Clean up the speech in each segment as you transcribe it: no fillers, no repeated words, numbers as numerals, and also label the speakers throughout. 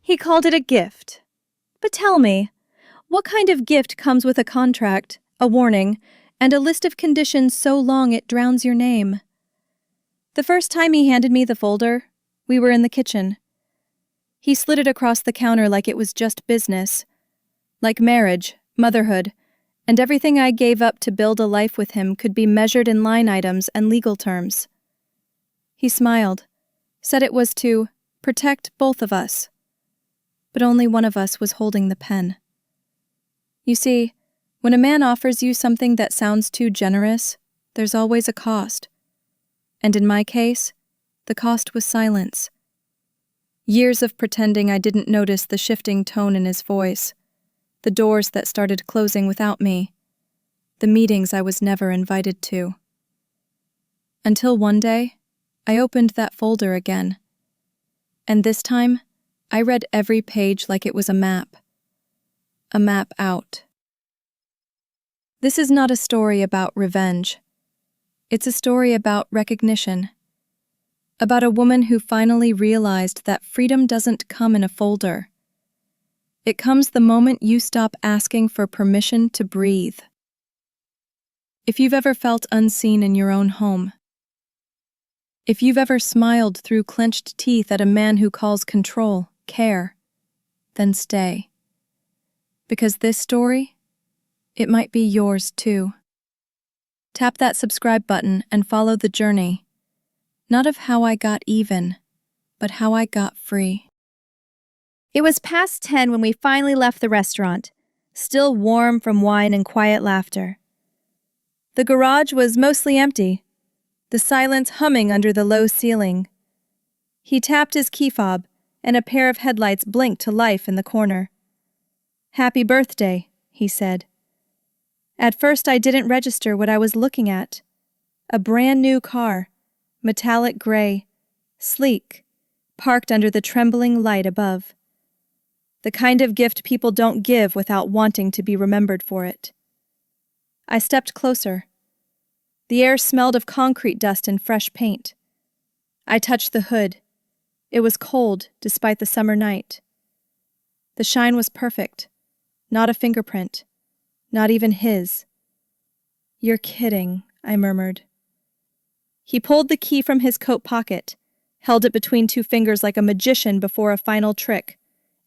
Speaker 1: He called it a gift. But tell me, what kind of gift comes with a contract, a warning, and a list of conditions so long it drowns your name? The first time he handed me the folder, we were in the kitchen. He slid it across the counter like it was just business. Like marriage, motherhood, and everything I gave up to build a life with him could be measured in line items and legal terms. He smiled, said it was to protect both of us. But only one of us was holding the pen. You see, when a man offers you something that sounds too generous, there's always a cost. And in my case, the cost was silence. Years of pretending I didn't notice the shifting tone in his voice, the doors that started closing without me, the meetings I was never invited to. Until one day, I opened that folder again. And this time, I read every page like it was a map out. This is not a story about revenge. It's a story about recognition. About a woman who finally realized that freedom doesn't come in a folder. It comes the moment you stop asking for permission to breathe. If you've ever felt unseen in your own home, if you've ever smiled through clenched teeth at a man who calls control care, then stay. Because this story, it might be yours too. Tap that subscribe button and follow the journey, not of how I got even, but how I got free.
Speaker 2: It was past 10 when we finally left the restaurant, still warm from wine and quiet laughter. The garage was mostly empty, the silence humming under the low ceiling. He tapped his key fob, and a pair of headlights blinked to life in the corner. "Happy birthday," he said. At first I didn't register what I was looking at. A brand new car, metallic gray, sleek, parked under the trembling light above. The kind of gift people don't give without wanting to be remembered for it. I stepped closer. The air smelled of concrete dust and fresh paint. I touched the hood. It was cold, despite the summer night. The shine was perfect. Not a fingerprint. Not even his. "You're kidding," I murmured. He pulled the key from his coat pocket, held it between two fingers like a magician before a final trick,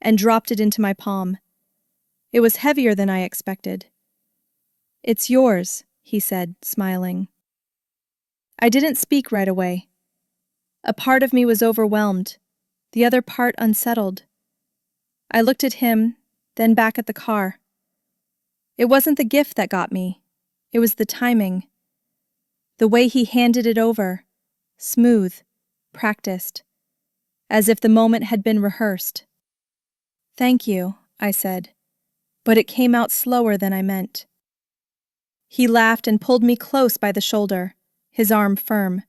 Speaker 2: and dropped it into my palm. It was heavier than I expected. "It's yours," he said, smiling. I didn't speak right away. A part of me was overwhelmed, the other part unsettled. I looked at him, then back at the car. It wasn't the gift that got me. It was the timing. The way he handed it over, smooth, practiced, as if the moment had been rehearsed. "Thank you," I said, but it came out slower than I meant. He laughed and pulled me close by the shoulder, his arm firm.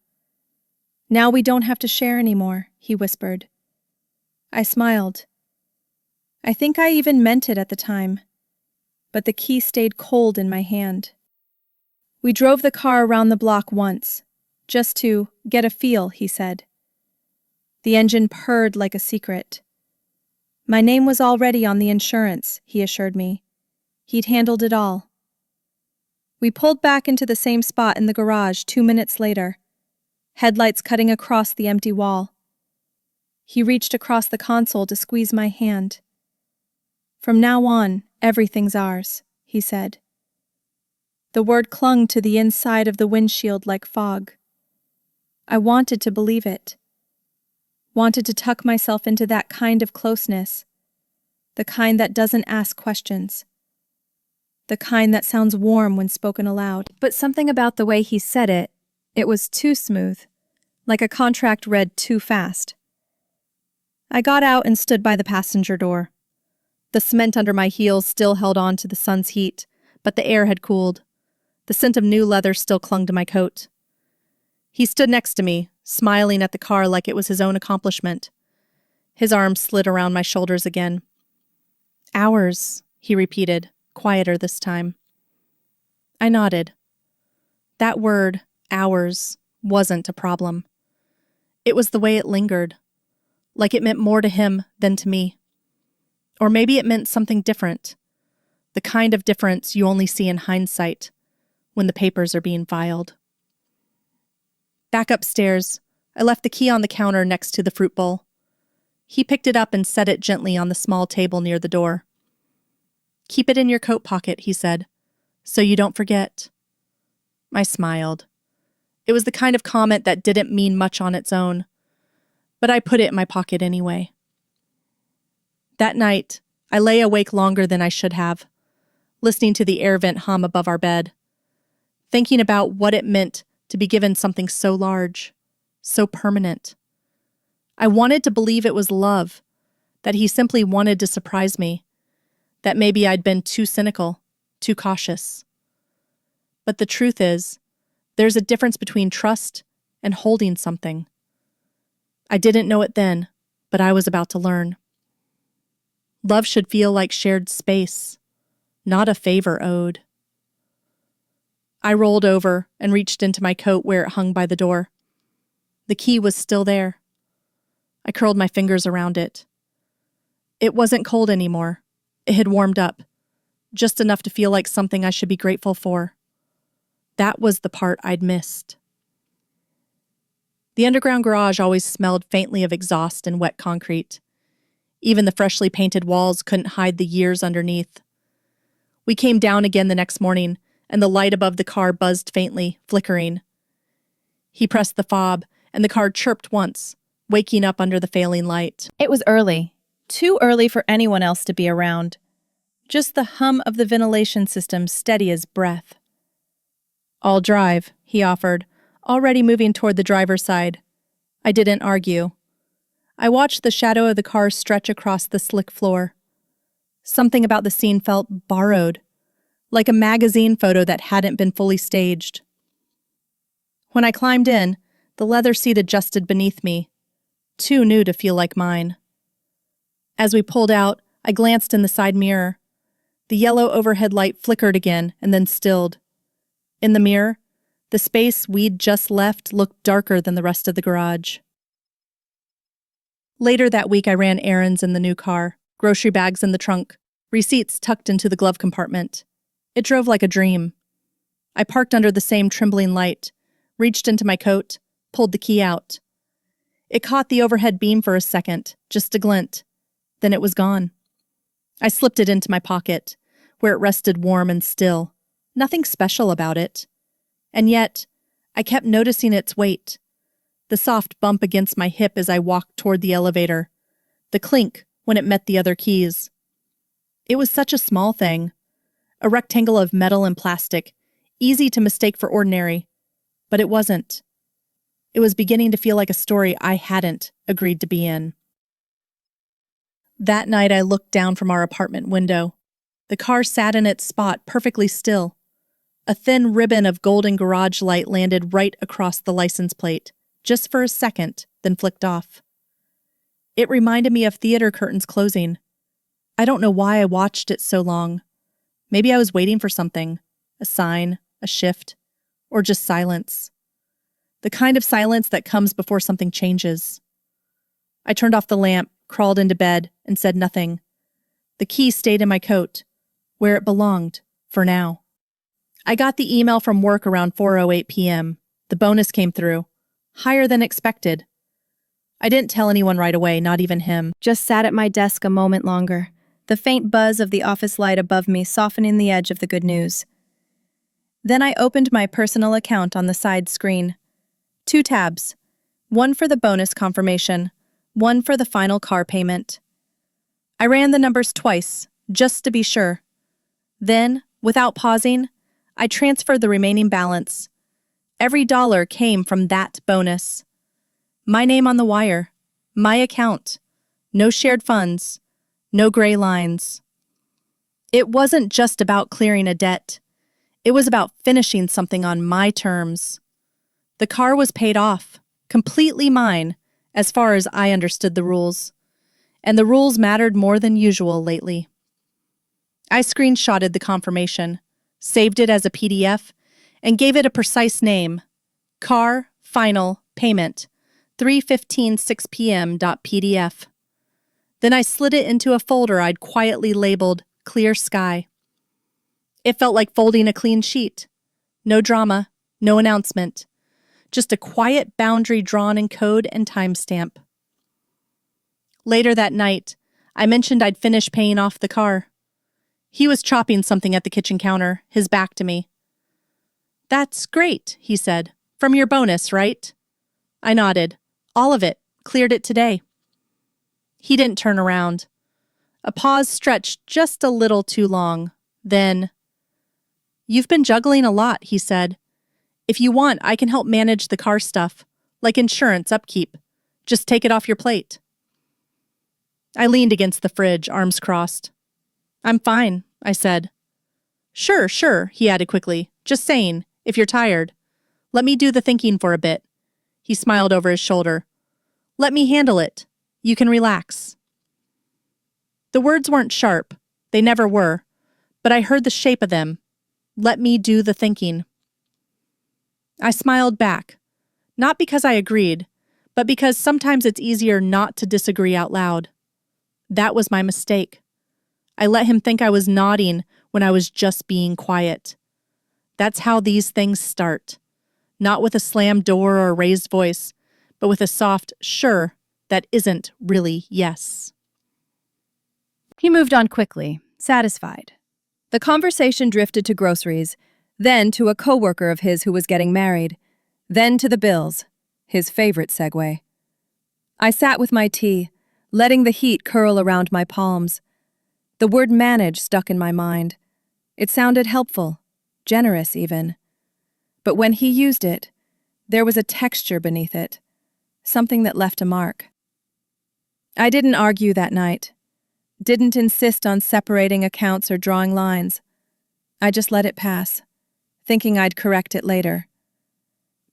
Speaker 2: "Now we don't have to share anymore," he whispered. I smiled. I think I even meant it at the time, but the key stayed cold in my hand. We drove the car around the block once, just to get a feel, he said. The engine purred like a secret. My name was already on the insurance, he assured me. He'd handled it all. We pulled back into the same spot in the garage 2 minutes later, headlights cutting across the empty wall. He reached across the console to squeeze my hand. "From now on, everything's ours," he said. The word clung to the inside of the windshield like fog. I wanted to believe it. Wanted to tuck myself into that kind of closeness. The kind that doesn't ask questions. The kind that sounds warm when spoken aloud. But something about the way he said it, it was too smooth, like a contract read too fast. I got out and stood by the passenger door. The cement under my heels still held on to the sun's heat, but the air had cooled. The scent of new leather still clung to my coat. He stood next to me, smiling at the car like it was his own accomplishment. His arm slid around my shoulders again. "Ours," he repeated, quieter this time. I nodded. That word, ours, wasn't a problem. It was the way it lingered, like it meant more to him than to me.
Speaker 3: Or maybe it meant something different. The kind of difference you only see in hindsight when the papers are being filed. Back upstairs, I left the key on the counter next to the fruit bowl. He picked it up and set it gently on the small table near the door. "Keep it in your coat pocket," he said, "so you don't forget." I smiled. It was the kind of comment that didn't mean much on its own, but I put it in my pocket anyway. That night, I lay awake longer than I should have, listening to the air vent hum above our bed, thinking about what it meant to be given something so large, so permanent. I wanted to believe it was love, that he simply wanted to surprise me, that maybe I'd been too cynical, too cautious. But the truth is, there's a difference between trust and holding something. I didn't know it then, but I was about to learn. Love should feel like shared space, not a favor owed. I rolled over and reached into my coat where it hung by the door. The key was still there. I curled my fingers around it. It wasn't cold anymore. It had warmed up, just enough to feel like something I should be grateful for. That was the part I'd missed. The underground garage always smelled faintly of exhaust and wet concrete. Even the freshly painted walls couldn't hide the years underneath. We came down again the next morning, and the light above the car buzzed faintly, flickering. He pressed the fob, and the car chirped once, waking up under the failing light.
Speaker 2: It was early. Too early for anyone else to be around. Just the hum of the ventilation system steady as breath.
Speaker 3: "I'll drive," he offered, already moving toward the driver's side. I didn't argue. I watched the shadow of the car stretch across the slick floor. Something about the scene felt borrowed, like a magazine photo that hadn't been fully staged. When I climbed in, the leather seat adjusted beneath me, too new to feel like mine. As we pulled out, I glanced in the side mirror. The yellow overhead light flickered again and then stilled. In the mirror, the space we'd just left looked darker than the rest of the garage. Later that week, I ran errands in the new car, grocery bags in the trunk, receipts tucked into the glove compartment. It drove like a dream. I parked under the same trembling light, reached into my coat, pulled the key out. It caught the overhead beam for a second, just a glint. Then it was gone. I slipped it into my pocket, where it rested warm and still. Nothing special about it. And yet, I kept noticing its weight. The soft bump against my hip as I walked toward the elevator. The clink when it met the other keys. It was such a small thing. A rectangle of metal and plastic, easy to mistake for ordinary. But it wasn't. It was beginning to feel like a story I hadn't agreed to be in. That night I looked down from our apartment window. The car sat in its spot perfectly still. A thin ribbon of golden garage light landed right across the license plate, just for a second, then flicked off. It reminded me of theater curtains closing. I don't know why I watched it so long. Maybe I was waiting for something, a sign, a shift, or just silence. The kind of silence that comes before something changes. I turned off the lamp, crawled into bed, and said nothing. The key stayed in my coat, where it belonged, for now. I got the email from work around 4:08 p.m. The bonus came through, higher than expected. I didn't tell anyone right away, not even him.
Speaker 1: Just sat at my desk a moment longer, the faint buzz of the office light above me softening the edge of the good news. Then I opened my personal account on the side screen. 2 tabs, one for the bonus confirmation, one for the final car payment. I ran the numbers twice, just to be sure. Then, without pausing, I transferred the remaining balance. Every dollar came from that bonus. My name on the wire, my account, no shared funds, no gray lines. It wasn't just about clearing a debt. It was about finishing something on my terms. The car was paid off, completely mine, as far as I understood the rules. And the rules mattered more than usual lately. I screenshotted the confirmation, saved it as a PDF, and gave it a precise name. Car Final Payment 3:15 6 p.m. .pdf.
Speaker 3: Then I slid it into a folder I'd quietly labeled Clear Sky. It felt like folding a clean sheet. No drama, no announcement. Just a quiet boundary drawn in code and timestamp. Later that night, I mentioned I'd finished paying off the car. He was chopping something at the kitchen counter, his back to me. "That's great," he said. "From your bonus, right?" I nodded. "All of it. Cleared it today." He didn't turn around. A pause stretched just a little too long. Then, "You've been juggling a lot," he said. "If you want, I can help manage the car stuff, like insurance, upkeep. Just take it off your plate." I leaned against the fridge, arms crossed. "I'm fine," I said. Sure, he added quickly. "Just saying, if you're tired. Let me do the thinking for a bit." He smiled over his shoulder. "Let me handle it. You can relax." The words weren't sharp. They never were. But I heard the shape of them. Let me do the thinking. I smiled back. Not because I agreed, but because sometimes it's easier not to disagree out loud. That was my mistake. I let him think I was nodding when I was just being quiet. That's how these things start. Not with a slammed door or a raised voice, but with a soft sure that isn't really yes.
Speaker 2: He moved on quickly, satisfied. The conversation drifted to groceries, then to a coworker of his who was getting married, then to the bills, his favorite segue. I sat with my tea, letting the heat curl around my palms. The word manage stuck in my mind. It sounded helpful, generous even. But when he used it, there was a texture beneath it, something that left a mark. I didn't argue that night, didn't insist on separating accounts or drawing lines. I just let it pass, thinking I'd correct it later.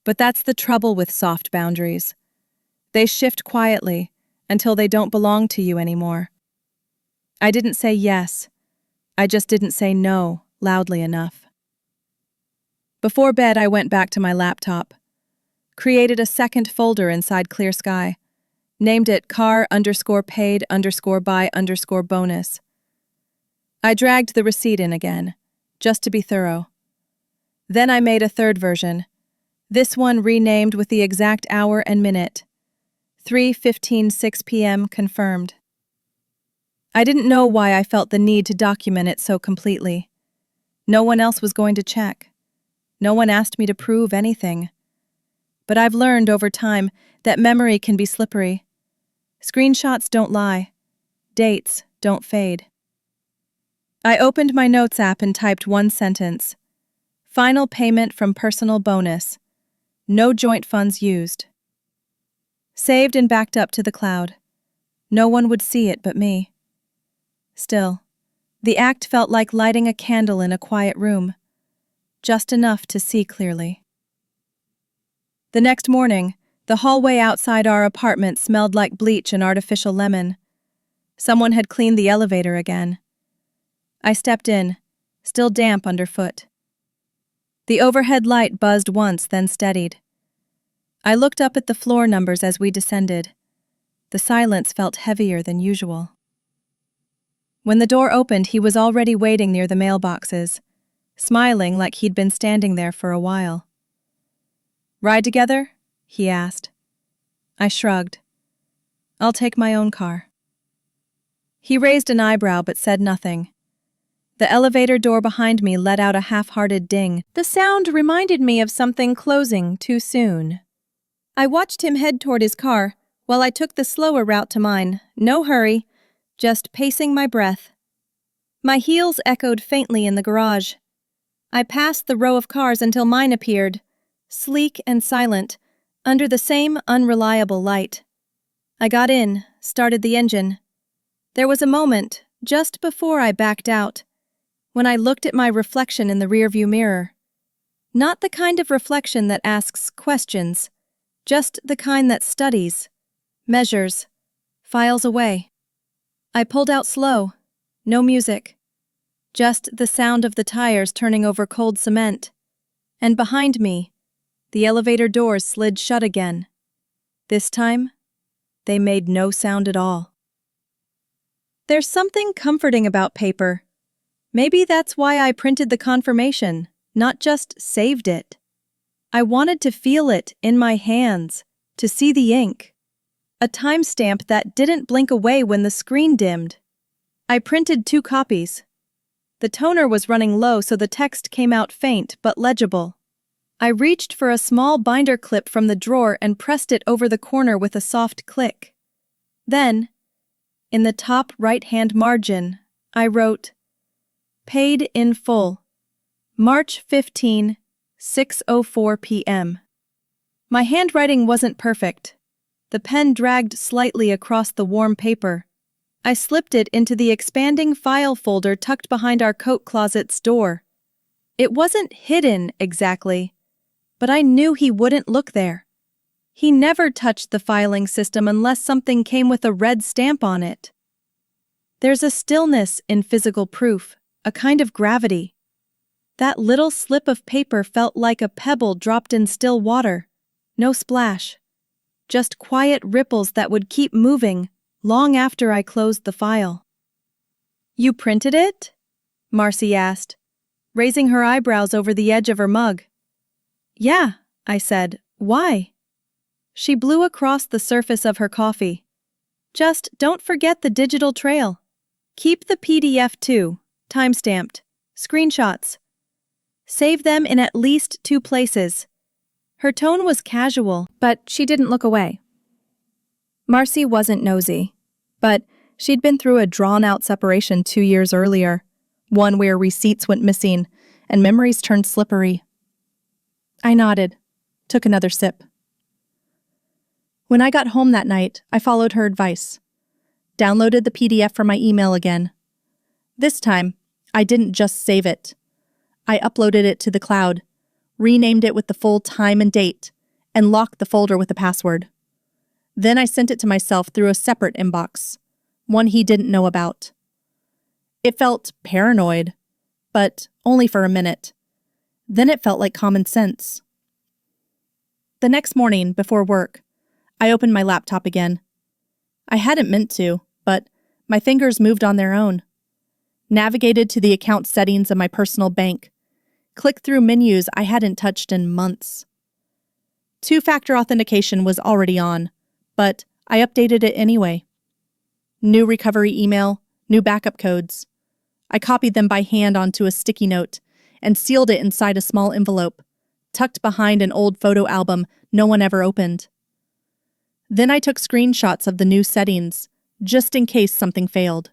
Speaker 2: But that's the trouble with soft boundaries. They shift quietly until they don't belong to you anymore. I didn't say yes. I just didn't say no loudly enough. Before bed, I went back to my laptop, created a second folder inside Clear Sky, named it car_paid_by_bonus. I dragged the receipt in again, just to be thorough. Then I made a third version, this one renamed with the exact hour and minute, 3:15, 6 p.m. confirmed. I didn't know why I felt the need to document it so completely. No one else was going to check. No one asked me to prove anything. But I've learned over time that memory can be slippery. Screenshots don't lie. Dates don't fade. I opened my notes app and typed one sentence. Final payment from personal bonus. No joint funds used. Saved and backed up to the cloud. No one would see it but me. Still, the act felt like lighting a candle in a quiet room. Just enough to see clearly. The next morning, the hallway outside our apartment smelled like bleach and artificial lemon. Someone had cleaned the elevator again. I stepped in, still damp underfoot. The overhead light buzzed once, then steadied. I looked up at the floor numbers as we descended. The silence felt heavier than usual. When the door opened, he was already waiting near the mailboxes, smiling like he'd been standing there for a while. "Ride together?" he asked. I shrugged. "I'll take my own car." He raised an eyebrow but said nothing. The elevator door behind me let out a half-hearted ding. The sound reminded me of something closing too soon. I watched him head toward his car while I took the slower route to mine. No hurry, just pacing my breath. My heels echoed faintly in the garage. I passed the row of cars until mine appeared, sleek and silent, under the same unreliable light. I got in, started the engine. There was a moment, just before I backed out, when I looked at my reflection in the rearview mirror. Not the kind of reflection that asks questions, just the kind that studies, measures, files away. I pulled out slow, no music, just the sound of the tires turning over cold cement. And behind me, the elevator doors slid shut again. This time, they made no sound at all.
Speaker 1: There's something comforting about paper. Maybe that's why I printed the confirmation, not just saved it. I wanted to feel it in my hands, to see the ink. A timestamp that didn't blink away when the screen dimmed. I printed 2 copies. The toner was running low, so the text came out faint but legible. I reached for a small binder clip from the drawer and pressed it over the corner with a soft click. Then, in the top right-hand margin, I wrote, "Paid in full, March 15, 6:04 p.m." My handwriting wasn't perfect. The pen dragged slightly across the warm paper. I slipped it into the expanding file folder tucked behind our coat closet's door. It wasn't hidden exactly, but I knew he wouldn't look there. He never touched the filing system unless something came with a red stamp on it. There's a stillness in physical proof, a kind of gravity. That little slip of paper felt like a pebble dropped in still water. No splash. Just quiet ripples that would keep moving long after I closed the file. "You printed it?" Marcy asked, raising her eyebrows over the edge of her mug. "Yeah," I said. "Why?" She blew across the surface of her coffee. "Just don't forget the digital trail. Keep the PDF too, timestamped, screenshots. Save them in at least 2 places." Her tone was casual, but she didn't look away. Marcy wasn't nosy, but she'd been through a drawn-out separation 2 years earlier, one where receipts went missing and memories turned slippery. I nodded, took another sip. When I got home that night, I followed her advice. Downloaded the PDF from my email again. This time, I didn't just save it. I uploaded it to the cloud, renamed it with the full time and date, and locked the folder with a password. Then I sent it to myself through a separate inbox, one he didn't know about. It felt paranoid, but only for a minute. Then it felt like common sense. The next morning, before work, I opened my laptop again. I hadn't meant to, but my fingers moved on their own. Navigated to the account settings of my personal bank. Clicked through menus I hadn't touched in months. 2-factor authentication was already on, but I updated it anyway. New recovery email, new backup codes. I copied them by hand onto a sticky note and sealed it inside a small envelope, tucked behind an old photo album no one ever opened. Then I took screenshots of the new settings, just in case something failed.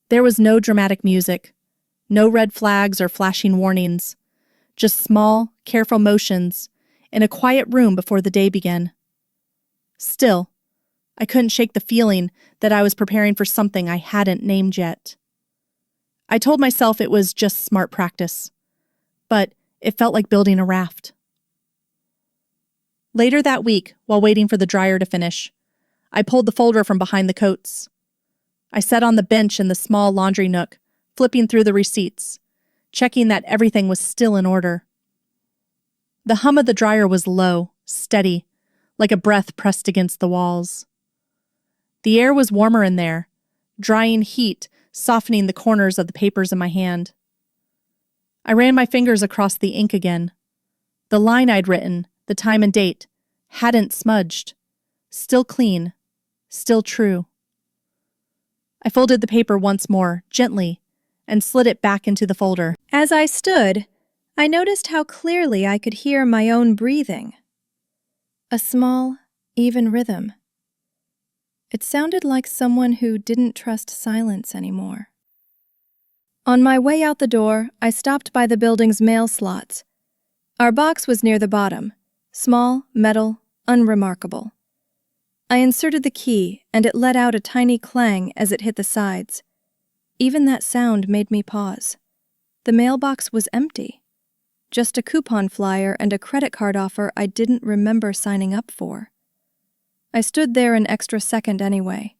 Speaker 1: There was no dramatic music, no red flags or flashing warnings, just small, careful motions in a quiet room before the day began. Still, I couldn't shake the feeling that I was preparing for something I hadn't named yet. I told myself it was just smart practice, but it felt like building a raft. Later that week, while waiting for the dryer to finish, I pulled the folder from behind the coats. I sat on the bench in the small laundry nook, flipping through the receipts, checking that everything was still in order. The hum of the dryer was low, steady, like a breath pressed against the walls. The air was warmer in there, drying heat softening the corners of the papers in my hand. I ran my fingers across the ink again. The line I'd written, the time and date, hadn't smudged. Still clean, still true. I folded the paper once more, gently, and slid it back into the folder. As I stood, I noticed how clearly I could hear my own breathing. A small, even rhythm. It sounded like someone who didn't trust silence anymore. On my way out the door, I stopped by the building's mail slots. Our box was near the bottom, small, metal, unremarkable. I inserted the key, and it let out a tiny clang as it hit the sides. Even that sound made me pause. The mailbox was empty. Just a coupon flyer and a credit card offer I didn't remember signing up for. I stood there an extra second anyway.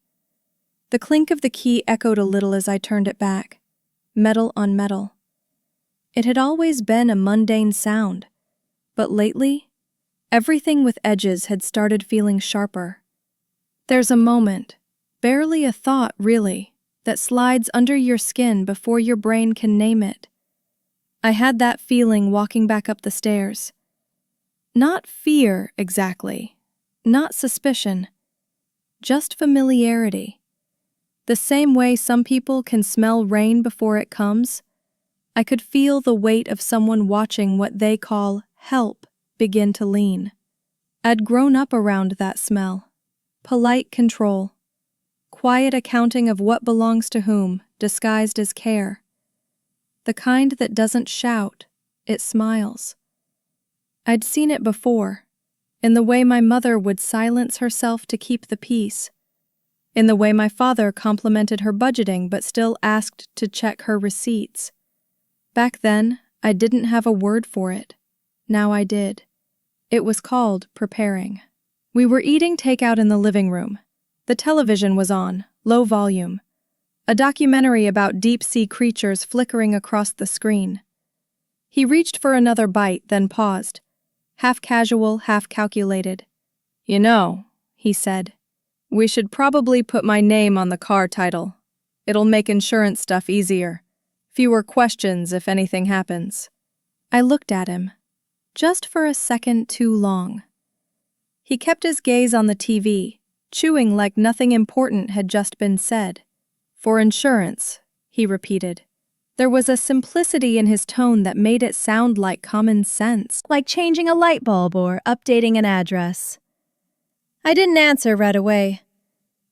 Speaker 1: The clink of the key echoed a little as I turned it back, metal on metal. It had always been a mundane sound, but lately, everything with edges had started feeling sharper. There's a moment, barely a thought, really, that slides under your skin before your brain can name it. I had that feeling walking back up the stairs. Not fear, exactly. Not suspicion. Just familiarity. The same way some people can smell rain before it comes, I could feel the weight of someone watching what they call help begin to lean. I'd grown up around that smell. Polite control. Quiet accounting of what belongs to whom, disguised as care. The kind that doesn't shout, it smiles. I'd seen it before, in the way my mother would silence herself to keep the peace, in the way my father complimented her budgeting but still asked to check her receipts. Back then, I didn't have a word for it. Now I did. It was called preparing. We were eating takeout in the living room. The television was on, low volume. A documentary about deep-sea creatures flickering across the screen. He reached for another bite, then paused. Half casual, half calculated. "You know," he said, "we should probably put my name on the car title. It'll make insurance stuff easier. Fewer questions if anything happens." I looked at him, just for a second too long. He kept his gaze on the TV, chewing like nothing important had just been said. "For insurance," he repeated. There was a simplicity in his tone that made it sound like common sense, like changing a light bulb or updating an address. I didn't answer right away.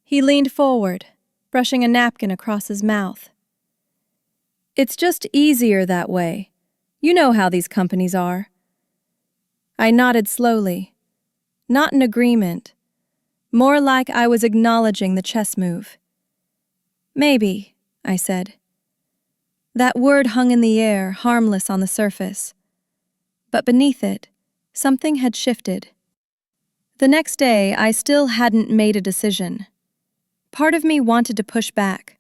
Speaker 1: He leaned forward, brushing a napkin across his mouth. "It's just easier that way. You know how these companies are." I nodded slowly, not in agreement, more like I was acknowledging the chess move. "Maybe," I said. That word hung in the air, harmless on the surface. But beneath it, something had shifted. The next day, I still hadn't made a decision. Part of me wanted to push back,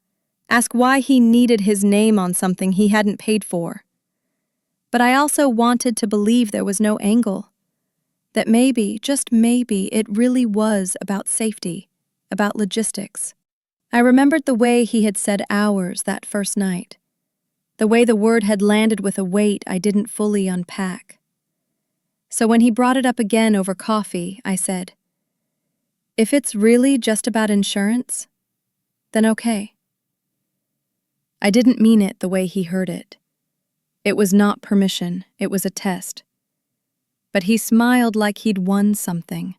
Speaker 1: ask why he needed his name on something he hadn't paid for. But I also wanted to believe there was no angle. That maybe, just maybe, it really was about safety, about logistics. I remembered the way he had said ours that first night. The way the word had landed with a weight I didn't fully unpack. So when he brought it up again over coffee, I said, "If it's really just about insurance, then okay." I didn't mean it the way he heard it. It was not permission, it was a test. But he smiled like he'd won something.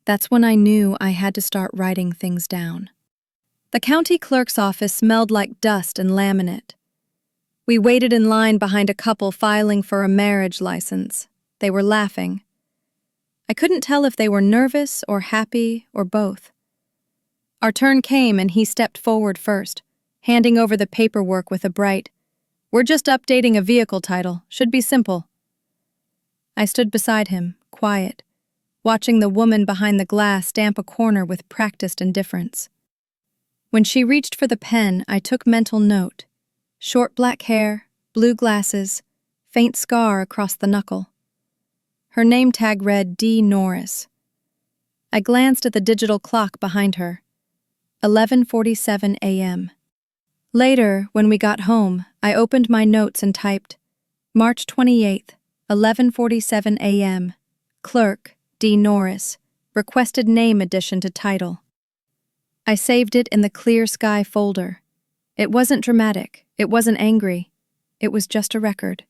Speaker 1: That's when I knew I had to start writing things down. The county clerk's office smelled like dust and laminate. We waited in line behind a couple filing for a marriage license. They were laughing. I couldn't tell if they were nervous or happy or both. Our turn came and he stepped forward first, handing over the paperwork with a bright, "We're just updating a vehicle title. Should be simple." I stood beside him, quiet, watching the woman behind the glass stamp a corner with practiced indifference. When she reached for the pen, I took mental note. Short black hair, blue glasses, faint scar across the knuckle. Her name tag read D. Norris. I glanced at the digital clock behind her. 11:47 a.m. Later, when we got home, I opened my notes and typed, March 28th, 11:47 a.m. Clerk, D. Norris. Requested name addition to title. I saved it in the Clear Sky folder. It wasn't dramatic. It wasn't angry. It was just a record.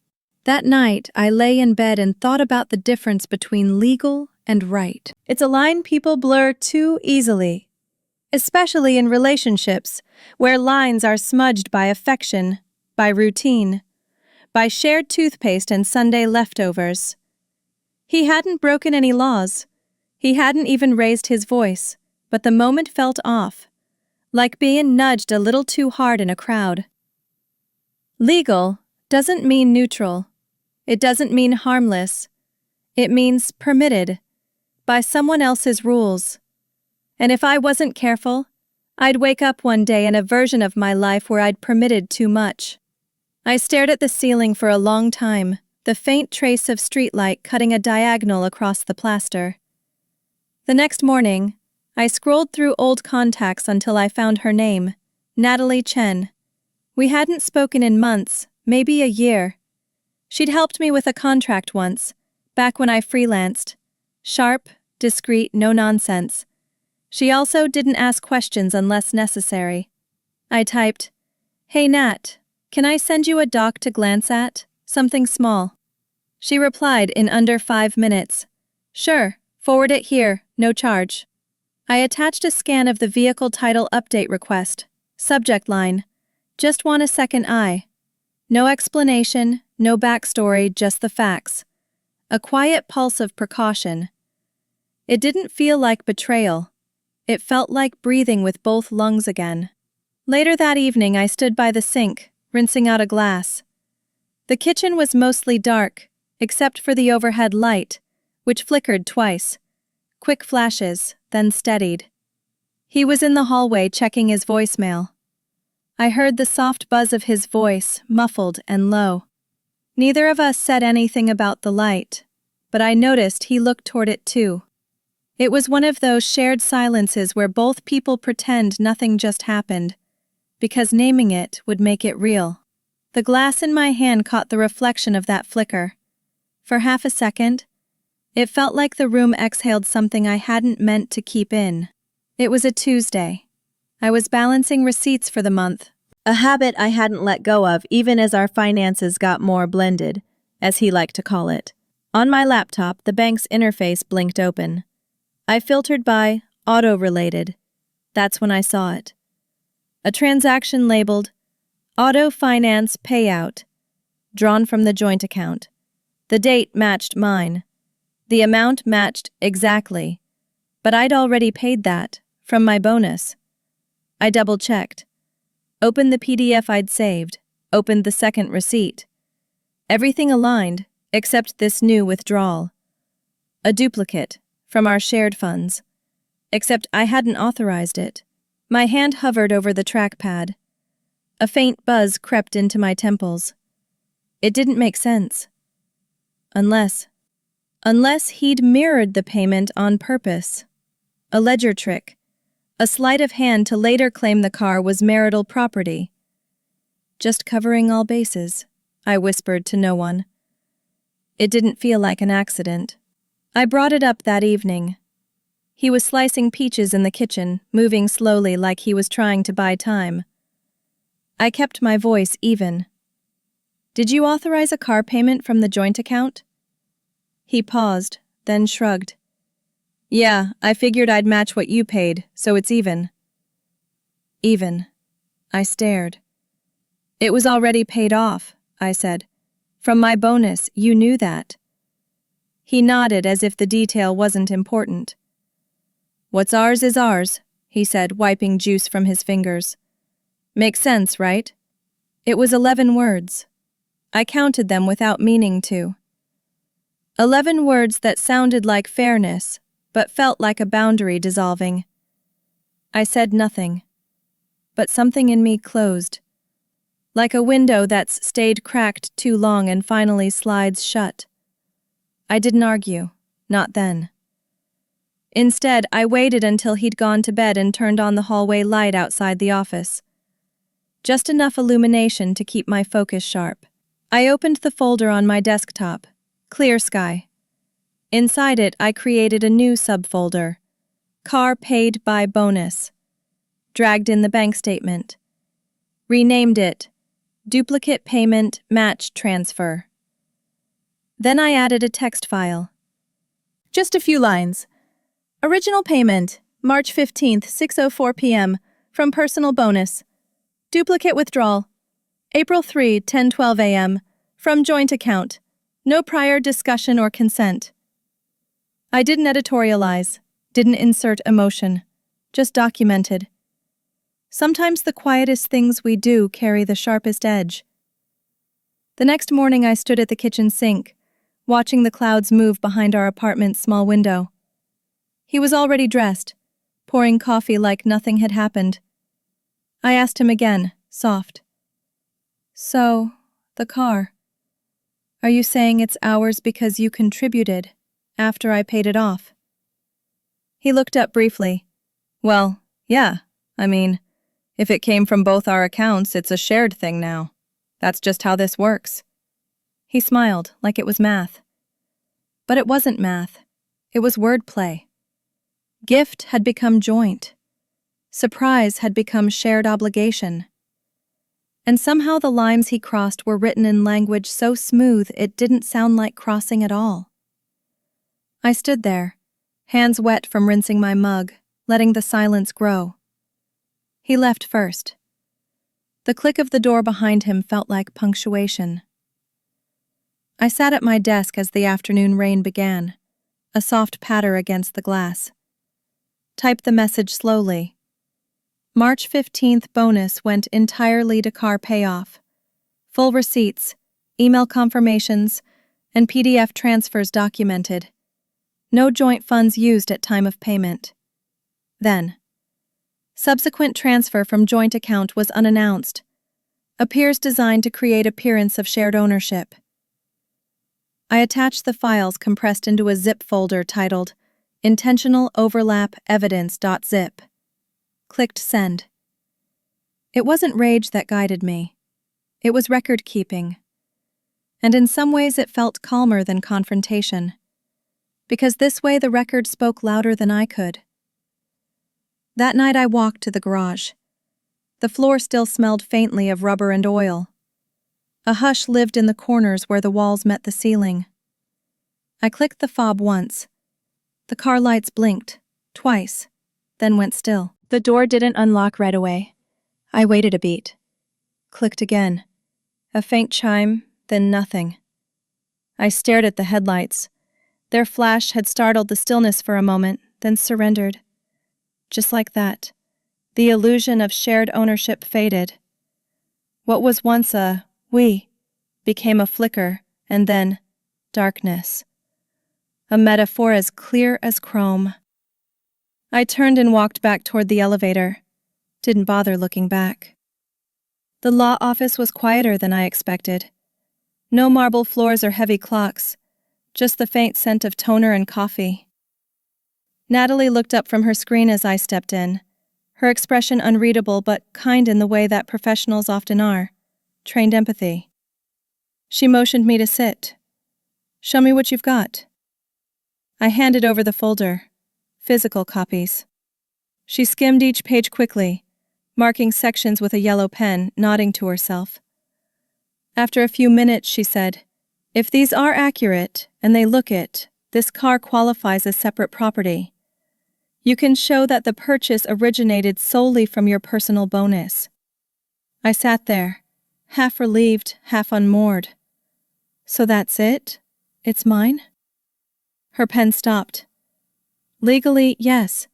Speaker 1: That night, I lay in bed and thought about the difference between legal and right. It's a line people blur too easily, especially in relationships, where lines are smudged by affection, by routine, by shared toothpaste and Sunday leftovers. He hadn't broken any laws. He hadn't even raised his voice, but the moment felt off, like being nudged a little too hard in a crowd. Legal doesn't mean neutral. It doesn't mean harmless. It means permitted, by someone else's rules. And if I wasn't careful, I'd wake up one day in a version of my life where I'd permitted too much. I stared at the ceiling for a long time, the faint trace of streetlight cutting a diagonal across the plaster. The next morning, I scrolled through old contacts until I found her name, Natalie Chen. We hadn't spoken in months, maybe a year. She'd helped me with a contract once, back when I freelanced. Sharp, discreet, no nonsense. She also didn't ask questions unless necessary. I typed, "Hey Nat, can I send you a doc to glance at? Something small." She replied in under 5 minutes. "Sure, forward it here, no charge." I attached a scan of the vehicle title update request. Subject line, "Just want a second eye." No explanation, no backstory, just the facts. A quiet pulse of precaution. It didn't feel like betrayal. It felt like breathing with both lungs again. Later that evening, I stood by the sink, rinsing out a glass. The kitchen was mostly dark, except for the overhead light, which flickered twice. Quick flashes, then steadied. He was in the hallway checking his voicemail. I heard the soft buzz of his voice, muffled and low. Neither of us said anything about the light, but I noticed he looked toward it too. It was one of those shared silences where both people pretend nothing just happened, because naming it would make it real. The glass in my hand caught the reflection of that flicker. For half a second, it felt like the room exhaled something I hadn't meant to keep in. It was a Tuesday. I was balancing receipts for the month, a habit I hadn't let go of even as our finances got more blended, as he liked to call it. On my laptop, the bank's interface blinked open. I filtered by auto-related. That's when I saw it. A transaction labeled Auto Finance Payout, drawn from the joint account. The date matched mine. The amount matched exactly, but I'd already paid that, from my bonus. I double-checked. Opened the PDF I'd saved, opened the second receipt. Everything aligned, except this new withdrawal. A duplicate, from our shared funds. Except I hadn't authorized it. My hand hovered over the trackpad. A faint buzz crept into my temples. It didn't make sense. Unless he'd mirrored the payment on purpose. A ledger trick. A sleight of hand to later claim the car was marital property. Just covering all bases, I whispered to no one. It didn't feel like an accident. I brought it up that evening. He was slicing peaches in the kitchen, moving slowly like he was trying to buy time. I kept my voice even. "Did you authorize a car payment from the joint account?" He paused, then shrugged. "Yeah, I figured I'd match what you paid, so it's even." Even. I stared. "It was already paid off," I said. "From my bonus, you knew that." He nodded as if the detail wasn't important. "What's ours is ours," he said, wiping juice from his fingers. "Makes sense, right?" It was 11 words. I counted them without meaning to. 11 words that sounded like fairness, but felt like a boundary dissolving. I said nothing, but something in me closed, like a window that's stayed cracked too long and finally slides shut. I didn't argue, not then. Instead, I waited until he'd gone to bed and turned on the hallway light outside the office. Just enough illumination to keep my focus sharp. I opened the folder on my desktop, Clear Sky. Inside it, I created a new subfolder, Car Paid by Bonus. Dragged in the bank statement. Renamed it, Duplicate Payment Match Transfer. Then I added a text file. Just a few lines. Original payment, March 15th, 6:04 p.m., from personal bonus. Duplicate withdrawal, April 3, 10:12 a.m., from joint account. No prior discussion or consent. I didn't editorialize, didn't insert emotion, just documented. Sometimes the quietest things we do carry the sharpest edge. The next morning I stood at the kitchen sink, watching the clouds move behind our apartment's small window. He was already dressed, pouring coffee like nothing had happened. I asked him again, soft. "So, the car. Are you saying it's ours because you contributed, after I paid it off?" He looked up briefly, Well, yeah. I mean, if it came from both our accounts, it's a shared thing now. That's just how this works. He smiled, like it was math. But it wasn't math. It was wordplay. Gift had become joint. Surprise had become shared obligation. And somehow the lines he crossed were written in language so smooth it didn't sound like crossing at all. I stood there, hands wet from rinsing my mug, letting the silence grow. He left first. The click of the door behind him felt like punctuation. I sat at my desk as the afternoon rain began, a soft patter against the glass. Typed the message slowly. March 15th bonus went entirely to car payoff. Full receipts, email confirmations, and PDF transfers documented. No joint funds used at time of payment. Then, subsequent transfer from joint account was unannounced. Appears designed to create appearance of shared ownership. I attached the files compressed into a zip folder titled Intentional Overlap Evidence.zip. Clicked send. It wasn't rage that guided me. It was record keeping. And in some ways it felt calmer than confrontation. Because this way the record spoke louder than I could. That night I walked to the garage. The floor still smelled faintly of rubber and oil. A hush lived in the corners where the walls met the ceiling. I clicked the fob once. The car lights blinked, twice, then went still. The door didn't unlock right away. I waited a beat. Clicked again. A faint chime, then nothing. I stared at the headlights. Their flash had startled the stillness for a moment, then surrendered. Just like that, the illusion of shared ownership faded. What was once a we became a flicker, and then darkness. A metaphor as clear as chrome. I turned and walked back toward the elevator. Didn't bother looking back. The law office was quieter than I expected. No marble floors or heavy clocks, just the faint scent of toner and coffee. Natalie looked up from her screen as I stepped in, her expression unreadable but kind in the way that professionals often are, trained empathy. She motioned me to sit. Show me what you've got. I handed over the folder, physical copies. She skimmed each page quickly, marking sections with a yellow pen, nodding to herself. After a few minutes, she said, "If these are accurate, and they look it, this car qualifies as separate property. You can show that the purchase originated solely from your personal bonus." I sat there, half relieved, half unmoored. So that's it? It's mine? Her pen stopped. Legally, yes,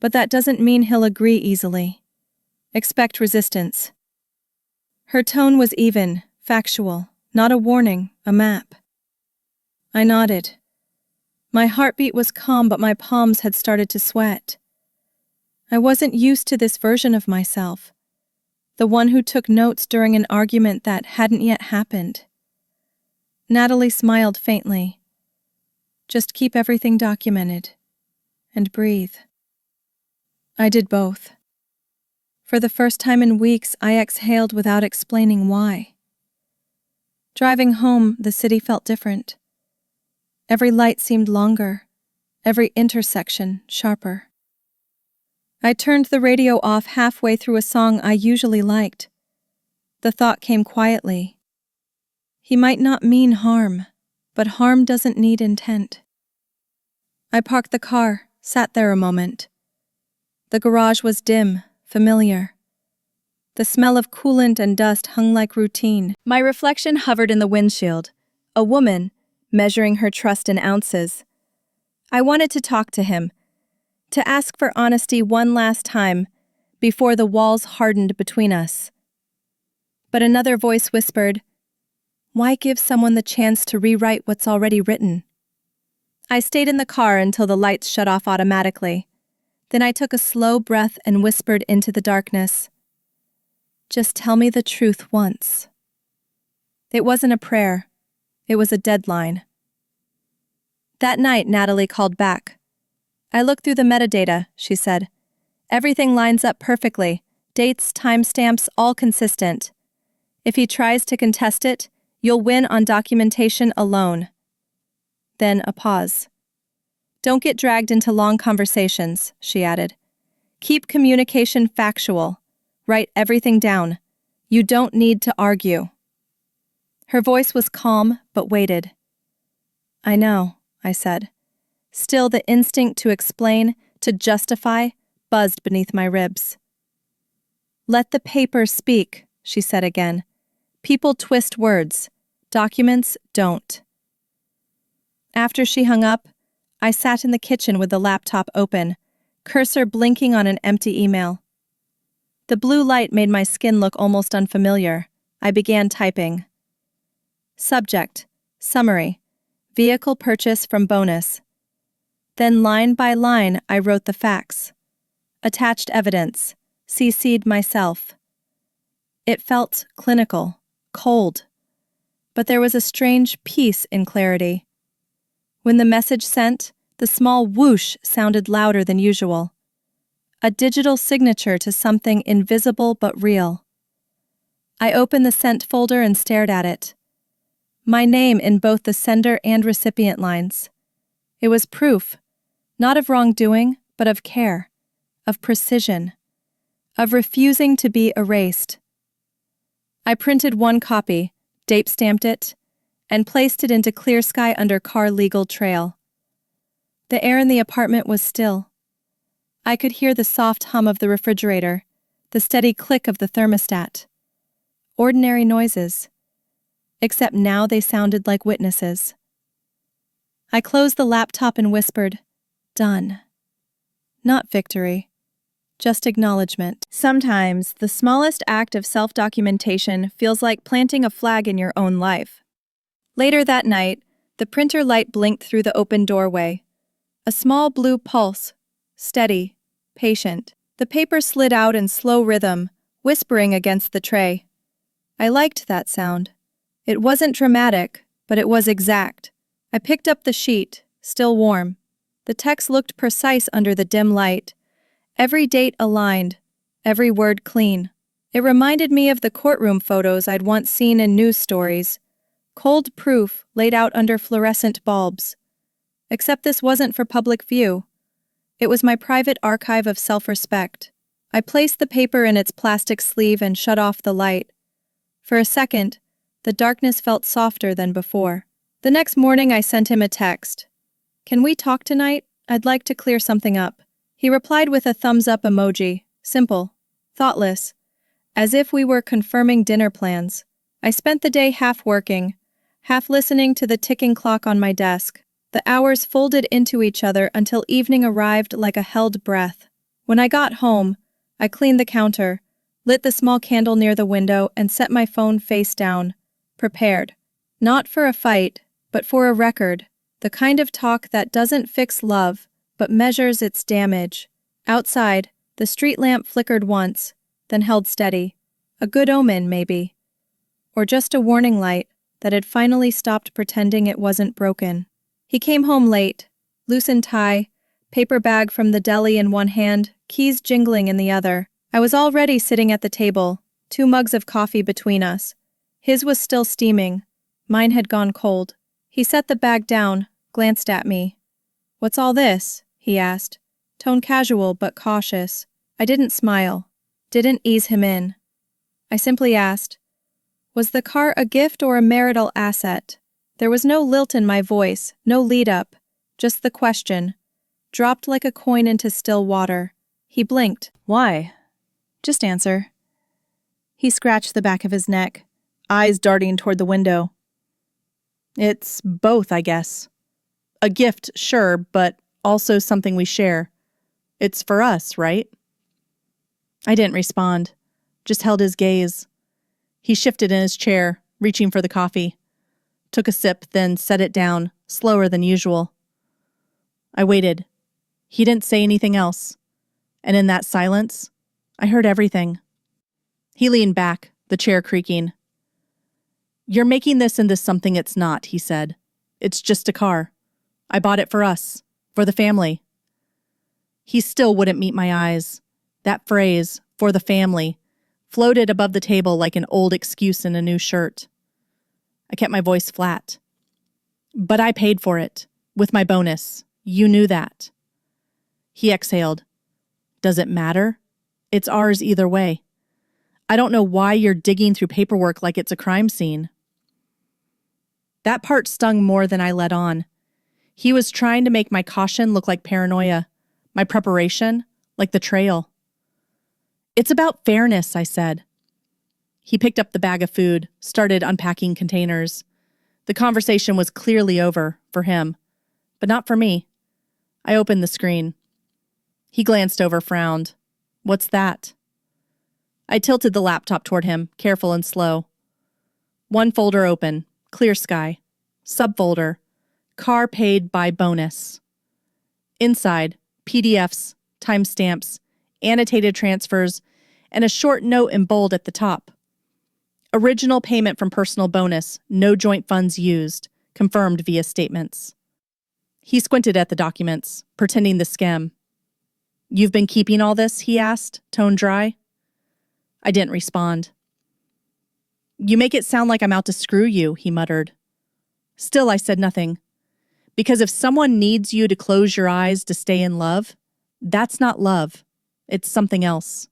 Speaker 1: but that doesn't mean he'll agree easily. Expect resistance. Her tone was even, factual, not a warning, a map. I nodded. My heartbeat was calm, but my palms had started to sweat. I wasn't used to this version of myself, the one who took notes during an argument that hadn't yet happened. Natalie smiled faintly. Just keep everything documented. And breathe. I did both. For the first time in weeks, I exhaled without explaining why. Driving home, the city felt different. Every light seemed longer, every intersection sharper. I turned the radio off halfway through a song I usually liked. The thought came quietly. He might not mean harm, but harm doesn't need intent. I parked the car, sat there a moment. The garage was dim, familiar. The smell of coolant and dust hung like routine. My reflection hovered in the windshield, a woman, measuring her trust in ounces. I wanted to talk to him, to ask for honesty one last time, before the walls hardened between us. But another voice whispered, "Why give someone the chance to rewrite what's already written?" I stayed in the car until the lights shut off automatically. Then I took a slow breath and whispered into the darkness, "Just tell me the truth once." It wasn't a prayer. It was a deadline. That night, Natalie called back. "I looked through the metadata," she said.
Speaker 2: Everything lines up perfectly. Dates, timestamps, all consistent. If he tries to contest it, you'll win on documentation alone. Then a pause. Don't get dragged into long conversations, she added. Keep communication factual. Write everything down. You don't need to argue. Her voice was calm but weighted. I know, I said. Still, the instinct to explain, to justify, buzzed beneath my ribs. Let the paper speak, she said again. People twist words. Documents don't. After she hung up, I sat in the kitchen with the laptop open, cursor blinking on an empty email. The blue light made my skin look almost unfamiliar. I began typing. Subject, summary, vehicle purchase from bonus. Then line by line I wrote the facts. Attached evidence, CC'd myself. It felt clinical, cold. But there was a strange peace in clarity. When the message sent, the small whoosh sounded louder than usual. A digital signature to something invisible but real. I opened the sent folder and stared at it. My name in both the sender and recipient lines. It was proof, not of wrongdoing, but of care, of precision, of refusing to be erased. I printed one copy, date-stamped it, and placed it into clear sky under car legal trail. The air in the apartment was still. I could hear the soft hum of the refrigerator, the steady click of the thermostat. Ordinary noises. Except now they sounded like witnesses. I closed the laptop and whispered, done. Not victory, just acknowledgement.
Speaker 1: Sometimes, the smallest act of self-documentation feels like planting a flag in your own life. Later that night, the printer light blinked through the open doorway. A small blue pulse, steady, patient. The paper slid out in slow rhythm, whispering against the tray. I liked that sound. It wasn't dramatic, but it was exact. I picked up the sheet, still warm. The text looked precise under the dim light. Every date aligned, every word clean. It reminded me of the courtroom photos I'd once seen in news stories. Cold proof laid out under fluorescent bulbs. Except this wasn't for public view. It was my private archive of self-respect. I placed the paper in its plastic sleeve and shut off the light. For a second, the darkness felt softer than before. The next morning I sent him a text. Can we talk tonight? I'd like to clear something up. He replied with a thumbs-up emoji, simple, thoughtless, as if we were confirming dinner plans. I spent the day half working, half listening to the ticking clock on my desk. The hours folded into each other until evening arrived like a held breath. When I got home, I cleaned the counter, lit the small candle near the window, and set my phone face down, prepared. Not for a fight, but for a record, the kind of talk that doesn't fix love, but measures its damage. Outside, the street lamp flickered once, then held steady. A good omen, maybe. Or just a warning light that had finally stopped pretending it wasn't broken. He came home late, loosened tie, paper bag from the deli in one hand, keys jingling in the other. I was already sitting at the table, 2 mugs of coffee between us. His was still steaming. Mine had gone cold. He set the bag down, glanced at me. "What's all this?" he asked, tone casual but cautious. I didn't smile, didn't ease him in. I simply asked, "Was the car a gift or a marital asset?" There was no lilt in my voice, no lead-up, just the question, dropped like a coin into still water. He blinked. "Why? Just answer." He scratched the back of his neck, eyes darting toward the window. "It's both, I guess. A gift, sure, but also something we share. It's for us, right?" I didn't respond, just held his gaze. He shifted in his chair, reaching for the coffee. Took a sip, then set it down, slower than usual. I waited. He didn't say anything else. And in that silence, I heard everything. He leaned back, the chair creaking. "You're making this into something it's not," he said. "It's just a car. I bought it for us, for the family." He still wouldn't meet my eyes.
Speaker 3: That phrase, for the family, floated above the table like an old excuse in a new shirt. I kept my voice flat. But I paid for it, with my bonus. You knew that. He exhaled. Does it matter? It's ours either way. I don't know why you're digging through paperwork like it's a crime scene. That part stung more than I let on. He was trying to make my caution look like paranoia, my preparation like betrayal. It's about fairness, I said. He picked up the bag of food, started unpacking containers. The conversation was clearly over for him, but not for me. I opened the screen. He glanced over, frowned. What's that? I tilted the laptop toward him, careful and slow. One folder open, clear sky. Subfolder, car paid by bonus. Inside, PDFs, timestamps, annotated transfers, and a short note in bold at the top. Original payment from personal bonus, no joint funds used, confirmed via statements. He squinted at the documents, pretending to skim. You've been keeping all this? He asked, tone dry. I didn't respond. You make it sound like I'm out to screw you, he muttered. Still, I said nothing. Because if someone needs you to close your eyes to stay in love, that's not love. It's something else.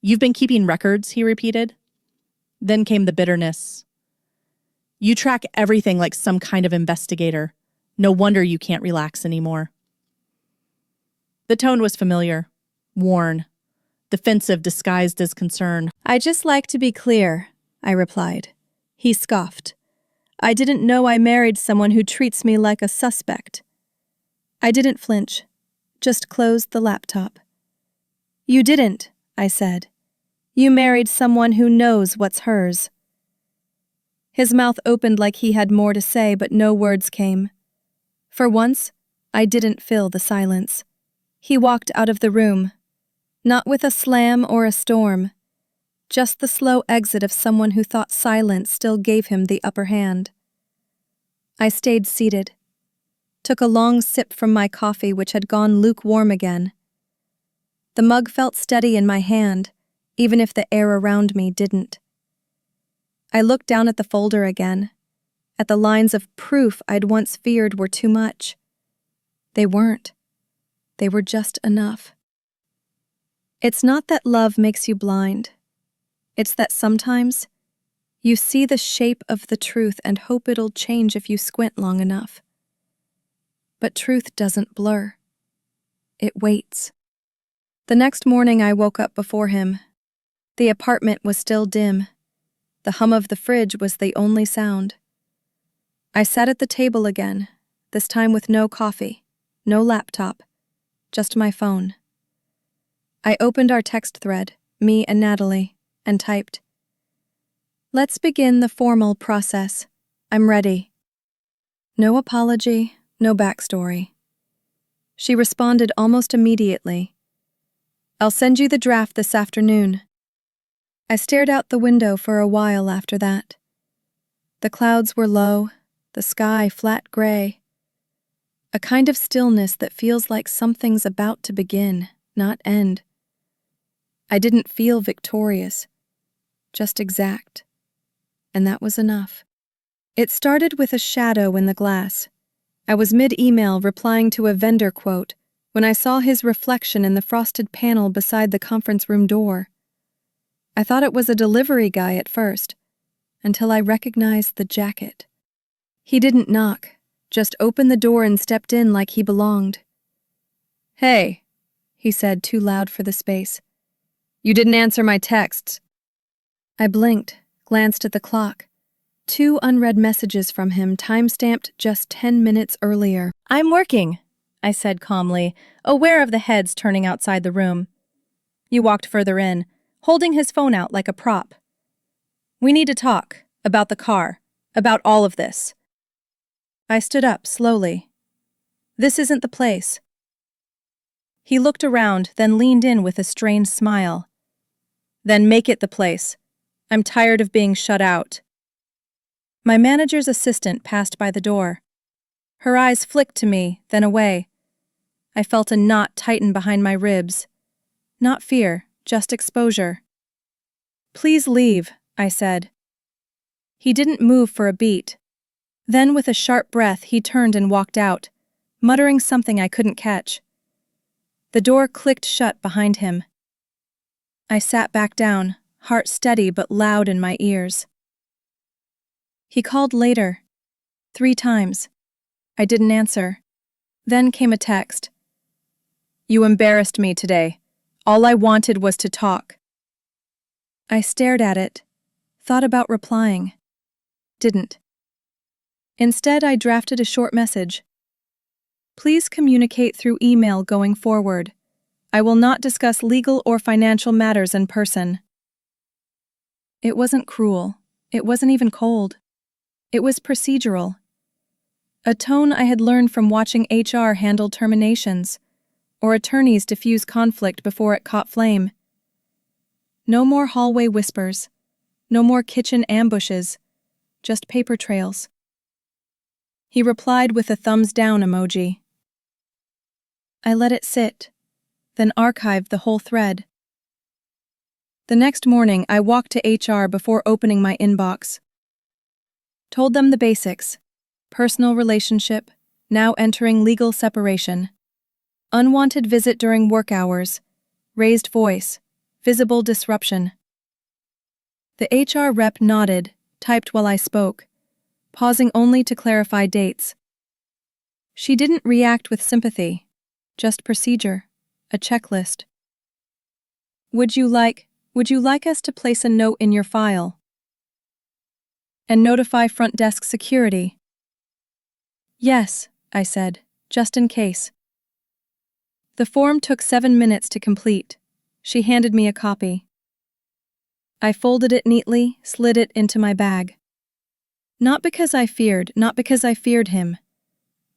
Speaker 3: You've been keeping records, he repeated. Then came the bitterness. You track everything like some kind of investigator. No wonder you can't relax anymore. The tone was familiar, worn, defensive disguised as concern.
Speaker 1: I just like to be clear, I replied. He scoffed. I didn't know I married someone who treats me like a suspect. I didn't flinch, just closed the laptop. You didn't, I said. You married someone who knows what's hers. His mouth opened like he had more to say, but no words came. For once, I didn't fill the silence. He walked out of the room, not with a slam or a storm, just the slow exit of someone who thought silence still gave him the upper hand. I stayed seated, took a long sip from my coffee which had gone lukewarm again. The mug felt steady in my hand, even if the air around me didn't. I looked down at the folder again, at the lines of proof I'd once feared were too much. They weren't. They were just enough. It's not that love makes you blind. It's that sometimes you see the shape of the truth and hope it'll change if you squint long enough. But truth doesn't blur. It waits. The next morning I woke up before him. The apartment was still dim. The hum of the fridge was the only sound. I sat at the table again, this time with no coffee, no laptop, just my phone. I opened our text thread, me and Natalie, and typed, "Let's begin the formal process. I'm ready." No apology, no backstory. She responded almost immediately. "I'll send you the draft this afternoon." I stared out the window for a while after that. The clouds were low, the sky flat gray. A kind of stillness that feels like something's about to begin, not end. I didn't feel victorious, just exact. And that was enough. It started with a shadow in the glass. I was mid-email replying to a vendor quote when I saw his reflection in the frosted panel beside the conference room door. I thought it was a delivery guy at first, until I recognized the jacket. He didn't knock, just opened the door and stepped in like he belonged. "Hey," he said, too loud for the space. "You didn't answer my texts." I blinked, glanced at the clock. 2 unread messages from him, time-stamped just 10 minutes earlier. "I'm working," I said calmly, aware of the heads turning outside the room. You walked further in, holding his phone out like a prop. "We need to talk, about the car, about all of this." I stood up slowly. "This isn't the place." He looked around, then leaned in with a strained smile. "Then make it the place. I'm tired of being shut out." My manager's assistant passed by the door. Her eyes flicked to me, then away. I felt a knot tighten behind my ribs. not fear, just exposure. "Please leave," I said. He didn't move for a beat. Then with a sharp breath he turned and walked out, muttering something I couldn't catch. The door clicked shut behind him. I sat back down, heart steady but loud in my ears. He called later. 3 times. I didn't answer. Then came a text. "You embarrassed me today. All I wanted was to talk." I stared at it, thought about replying. Didn't. Instead, I drafted a short message. "Please communicate through email going forward. I will not discuss legal or financial matters in person." It wasn't cruel. It wasn't even cold. It was procedural. A tone I had learned from watching HR handle terminations, or attorneys diffuse conflict before it caught flame. No more hallway whispers. No more kitchen ambushes. Just paper trails. He replied with a thumbs down emoji. I let it sit, then archived the whole thread. The next morning, I walked to HR before opening my inbox. Told them the basics. Personal relationship, now entering legal separation. Unwanted visit during work hours. Raised voice. Visible disruption. The HR rep nodded, typed while I spoke, pausing only to clarify dates. She didn't react with sympathy, just procedure, a checklist. Would you like us to place a note in your file? And notify front desk security? Yes, I said, just in case. The form took 7 minutes to complete. She handed me a copy. I folded it neatly, slid it into my bag. Not because I feared him,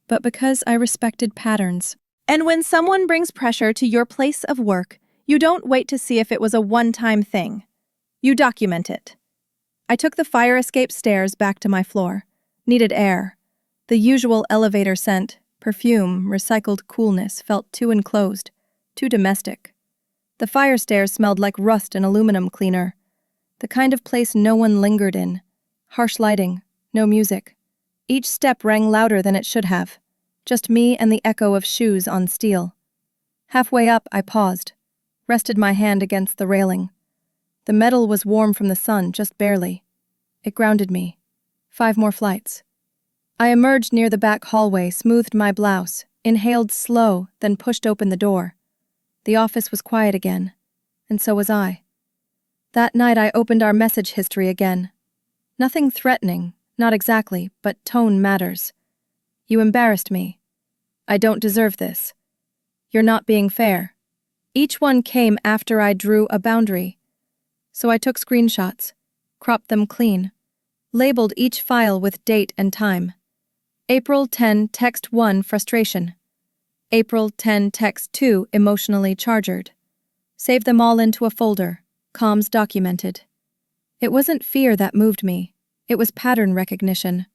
Speaker 1: but because I respected patterns.
Speaker 2: And when someone brings pressure to your place of work, you don't wait to see if it was a one-time thing. You document it. I took the fire escape stairs back to my floor. Needed air. The usual elevator scent, perfume, recycled coolness felt too enclosed, too domestic. The fire stairs smelled like rust and aluminum cleaner. The kind of place no one lingered in. Harsh lighting, no music. Each step rang louder than it should have. Just me and the echo of shoes on steel. Halfway up, I paused, rested my hand against the railing. The metal was warm from the sun, just barely. It grounded me. 5 more flights. I emerged near the back hallway, smoothed my blouse, inhaled slow, then pushed open the door. The office was quiet again, and so was I. That night I opened our message history again. Nothing threatening, not exactly, but tone matters. You embarrassed me. I don't deserve this. You're not being fair. Each one came after I drew a boundary. So I took screenshots, cropped them clean, labeled each file with date and time. April 10, text 1, frustration. April 10, text 2, emotionally charged. Saved them all into a folder, comms documented. It wasn't fear that moved me. It was pattern recognition.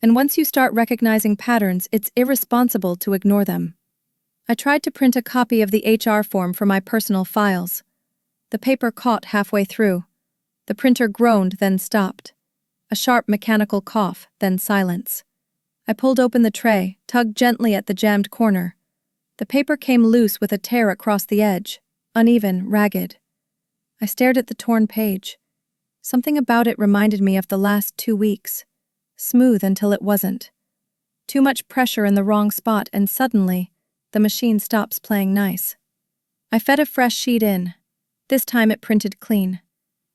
Speaker 2: And once you start recognizing patterns, it's irresponsible to ignore them. I tried to print a copy of the HR form for my personal files. The paper caught halfway through. The printer groaned, then stopped. A sharp mechanical cough, then silence. I pulled open the tray, tugged gently at the jammed corner. The paper came loose with a tear across the edge, uneven, ragged. I stared at the torn page. Something about it reminded me of the last 2 weeks. Smooth until it wasn't. Too much pressure in the wrong spot, and suddenly, the machine stops playing nice. I fed a fresh sheet in. This time it printed clean.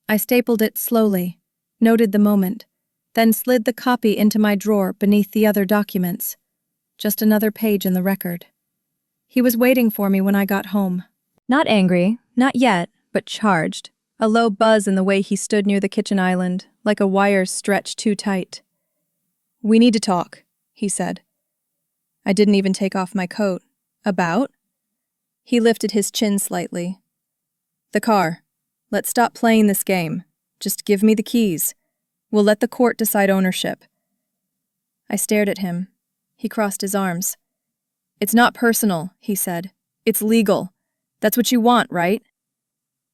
Speaker 2: I stapled it slowly, noted the moment, then slid the copy into my drawer beneath the other documents. Just another page in the record. He was waiting for me when I got home. Not angry, not yet, but charged. A low buzz in the way he stood near the kitchen island, like a wire stretched too tight. "We need to talk," he said. I didn't even take off my coat. "About?" He lifted his chin slightly. "The car. Let's stop playing this game. Just give me the keys. We'll let the court decide ownership." I stared at him. He crossed his arms. "It's not personal," he said. "It's legal. That's what you want, right?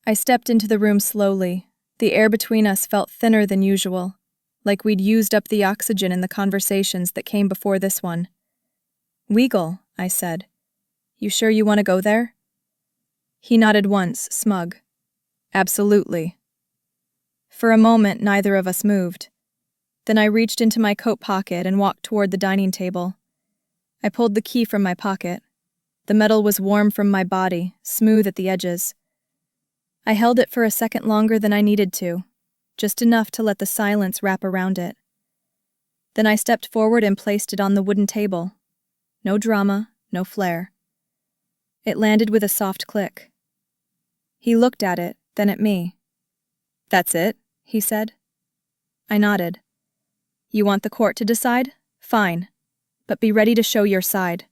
Speaker 2: I stepped into the room slowly. The air between us felt thinner than usual, like we'd used up the oxygen in the conversations that came before this one. Weagle, I said. You sure you want to go there? He nodded once, smug. Absolutely. For a moment, neither of us moved. Then I reached into my coat pocket and walked toward the dining table. I pulled the key from my pocket. The metal was warm from my body, smooth at the edges. I held it for a second longer than I needed to, just enough to let the silence wrap around it. Then I stepped forward and placed it on the wooden table. No drama, no flair. It landed with a soft click. He looked at it, then at me. That's it, he said. I nodded. You want the court to decide? Fine. But be ready to show your side.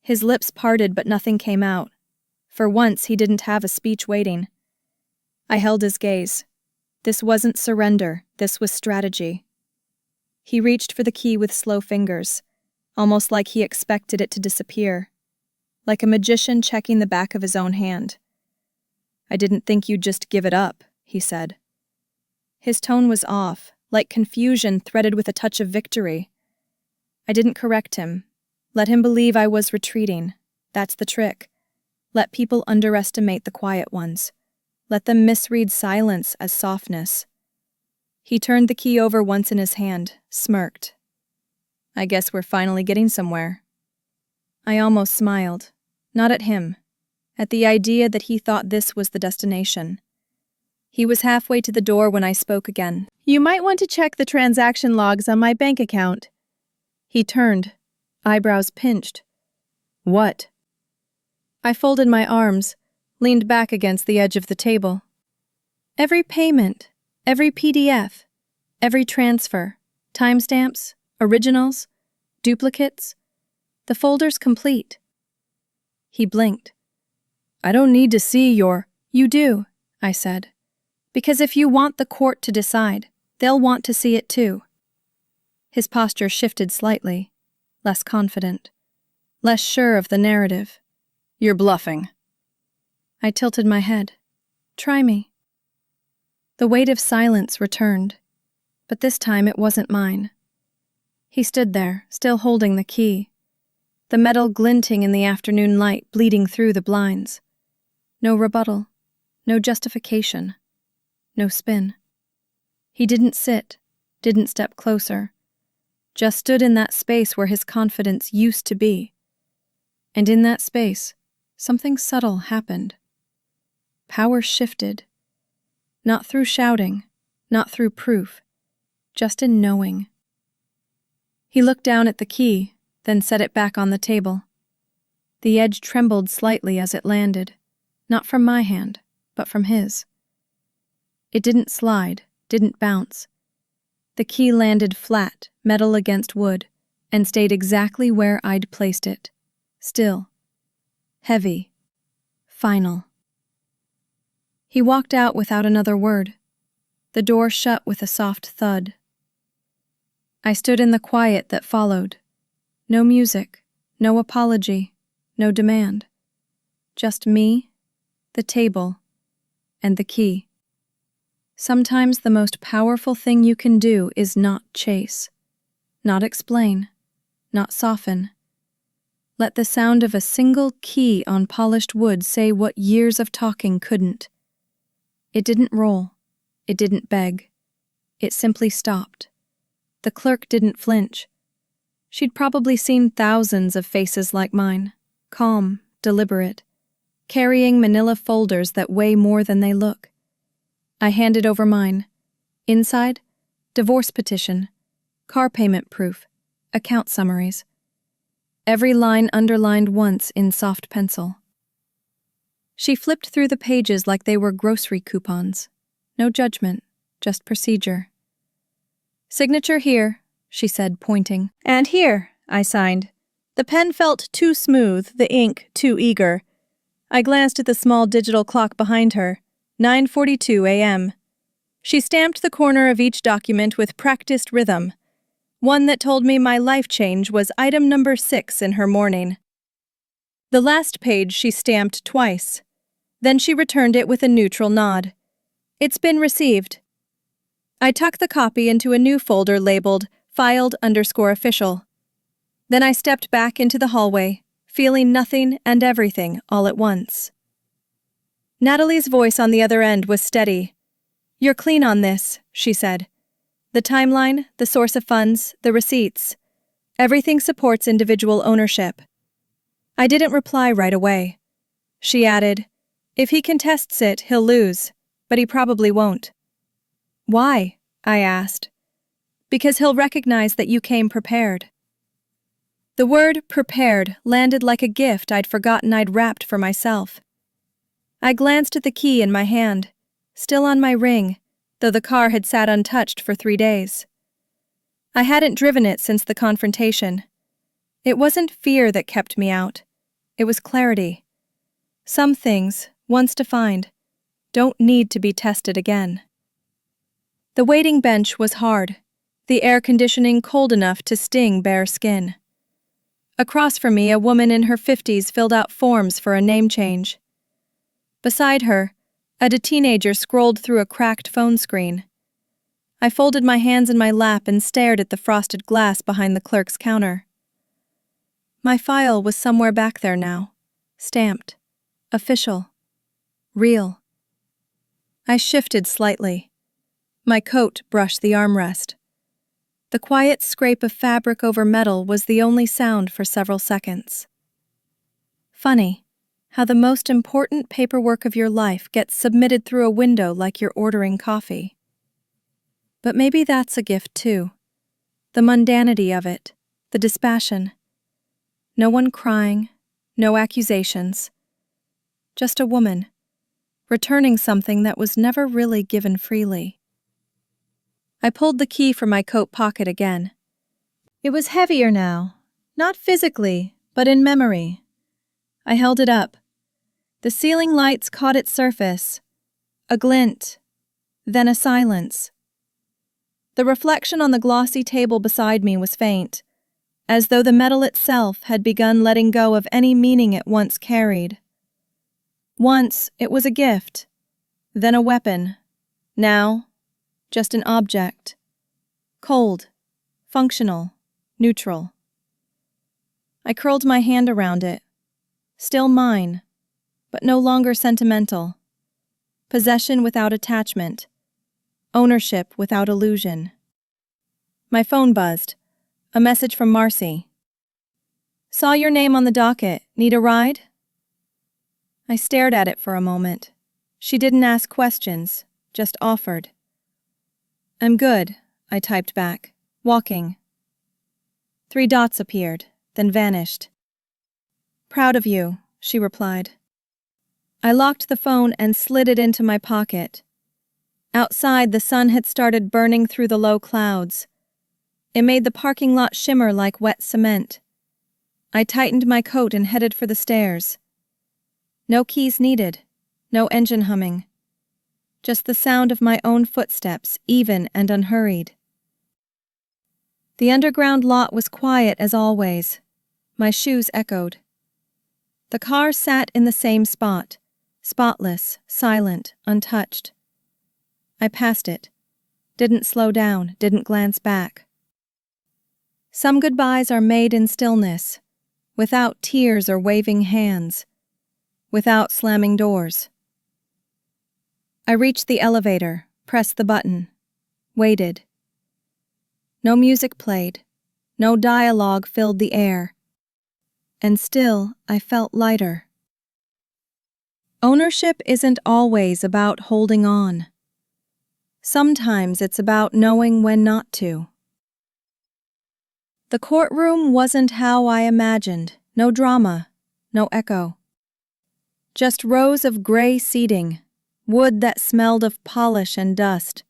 Speaker 2: His lips parted, but nothing came out. For once, he didn't have a speech waiting. I held his gaze. This wasn't surrender, this was strategy. He reached for the key with slow fingers, almost like he expected it to disappear, like a magician checking the back of his own hand. I didn't think you'd just give it up, he said. His tone was off, like confusion threaded with a touch of victory. I didn't correct him. Let him believe I was retreating. That's the trick. Let people underestimate the quiet ones. Let them misread silence as softness. He turned the key over once in his hand, smirked. I guess we're finally getting somewhere. I almost smiled, not at him, at the idea that he thought this was the destination. He was halfway to the door when I spoke again. You might want to check the transaction logs on my bank account. He turned, eyebrows pinched. What? I folded my arms, leaned back against the edge of the table. Every payment, every PDF, every transfer, timestamps, originals, duplicates, the folder's complete. He blinked. I don't need to see your... You do, I said. Because if you want the court to decide, they'll want to see it too. His posture shifted slightly, less confident, less sure of the narrative. You're bluffing. I tilted my head. Try me. The weight of silence returned, but this time it wasn't mine. He stood there, still holding the key, the metal glinting in the afternoon light bleeding through the blinds. No rebuttal, no justification, no spin. He didn't sit, didn't step closer, just stood in that space where his confidence used to be. And in that space, something subtle happened. Power shifted. Not through shouting, not through proof, just in knowing. He looked down at the key, then set it back on the table. The edge trembled slightly as it landed, not from my hand, but from his. It didn't slide, didn't bounce. The key landed flat, metal against wood, and stayed exactly where I'd placed it. Still. Heavy. Final. He walked out without another word. The door shut with a soft thud. I stood in the quiet that followed. No music, no apology, no demand. Just me, the table, and the key. Sometimes the most powerful thing you can do is not chase, not explain, not soften. Let the sound of a single key on polished wood say what years of talking couldn't. It didn't roll. It didn't beg. It simply stopped. The clerk didn't flinch. She'd probably seen thousands of faces like mine, calm, deliberate, carrying manila folders that weigh more than they look. I handed over mine. Inside, divorce petition, car payment proof, account summaries. Every line underlined once in soft pencil. She flipped through the pages like they were grocery coupons. No judgment, just procedure. Signature here, she said, pointing. And here, I signed. The pen felt too smooth, the ink too eager. I glanced at the small digital clock behind her. 9:42 a.m. She stamped the corner of each document with practiced rhythm, one that told me my life change was item number 6 in her morning.
Speaker 1: The last page she stamped twice. Then she returned it with a neutral nod. It's been received. I tucked the copy into a new folder labeled filed_official. Then I stepped back into the hallway, feeling nothing and everything all at once. Natalie's voice on the other end was steady. "You're clean on this," she said. "The timeline, the source of funds, the receipts. Everything supports individual ownership." I didn't reply right away. She added, "If he contests it, he'll lose, but he probably won't." "Why?" I asked. "Because he'll recognize that you came prepared." The word prepared landed like a gift I'd forgotten I'd wrapped for myself. I glanced at the key in my hand, still on my ring, though the car had sat untouched for 3 days. I hadn't driven it since the confrontation. It wasn't fear that kept me out. It was clarity. Some things, once defined, don't need to be tested again. The waiting bench was hard, the air conditioning cold enough to sting bare skin. Across from me, a woman in her 50s filled out forms for a name change. Beside her, a teenager scrolled through a cracked phone screen. I folded my hands in my lap and stared at the frosted glass behind the clerk's counter. My file was somewhere back there now, stamped, official, real. I shifted slightly. My coat brushed the armrest. The quiet scrape of fabric over metal was the only sound for several seconds. Funny, how the most important paperwork of your life gets submitted through a window like you're ordering coffee. But maybe that's a gift too. The mundanity of it, the dispassion. No one crying, no accusations. Just a woman, returning something that was never really given freely. I pulled the key from my coat pocket again. It was heavier now, not physically, but in memory. I held it up. The ceiling lights caught its surface. A glint, then a silence. The reflection on the glossy table beside me was faint, as though the metal itself had begun letting go of any meaning it once carried. Once it was a gift, then a weapon. Now, just an object. Cold, functional, neutral. I curled my hand around it. Still mine, but no longer sentimental. Possession without attachment. Ownership without illusion. My phone buzzed. A message from Marcy. "Saw your name on the docket. Need a ride?" I stared at it for a moment. She didn't ask questions, just offered. "I'm good," I typed back. "Walking." 3 dots appeared, then vanished. "Proud of you," she replied. I locked the phone and slid it into my pocket. Outside, the sun had started burning through the low clouds. It made the parking lot shimmer like wet cement. I tightened my coat and headed for the stairs. No keys needed, no engine humming. Just the sound of my own footsteps, even and unhurried. The underground lot was quiet as always. My shoes echoed. The car sat in the same spot, spotless, silent, untouched. I passed it. Didn't slow down, didn't glance back. Some goodbyes are made in stillness, without tears or waving hands, without slamming doors. I reached the elevator, pressed the button, waited. No music played, no dialogue filled the air, and still I felt lighter. Ownership isn't always about holding on. Sometimes it's about knowing when not to. The courtroom wasn't how I imagined, no drama, no echo. Just rows of gray seating, wood that smelled of polish and dust,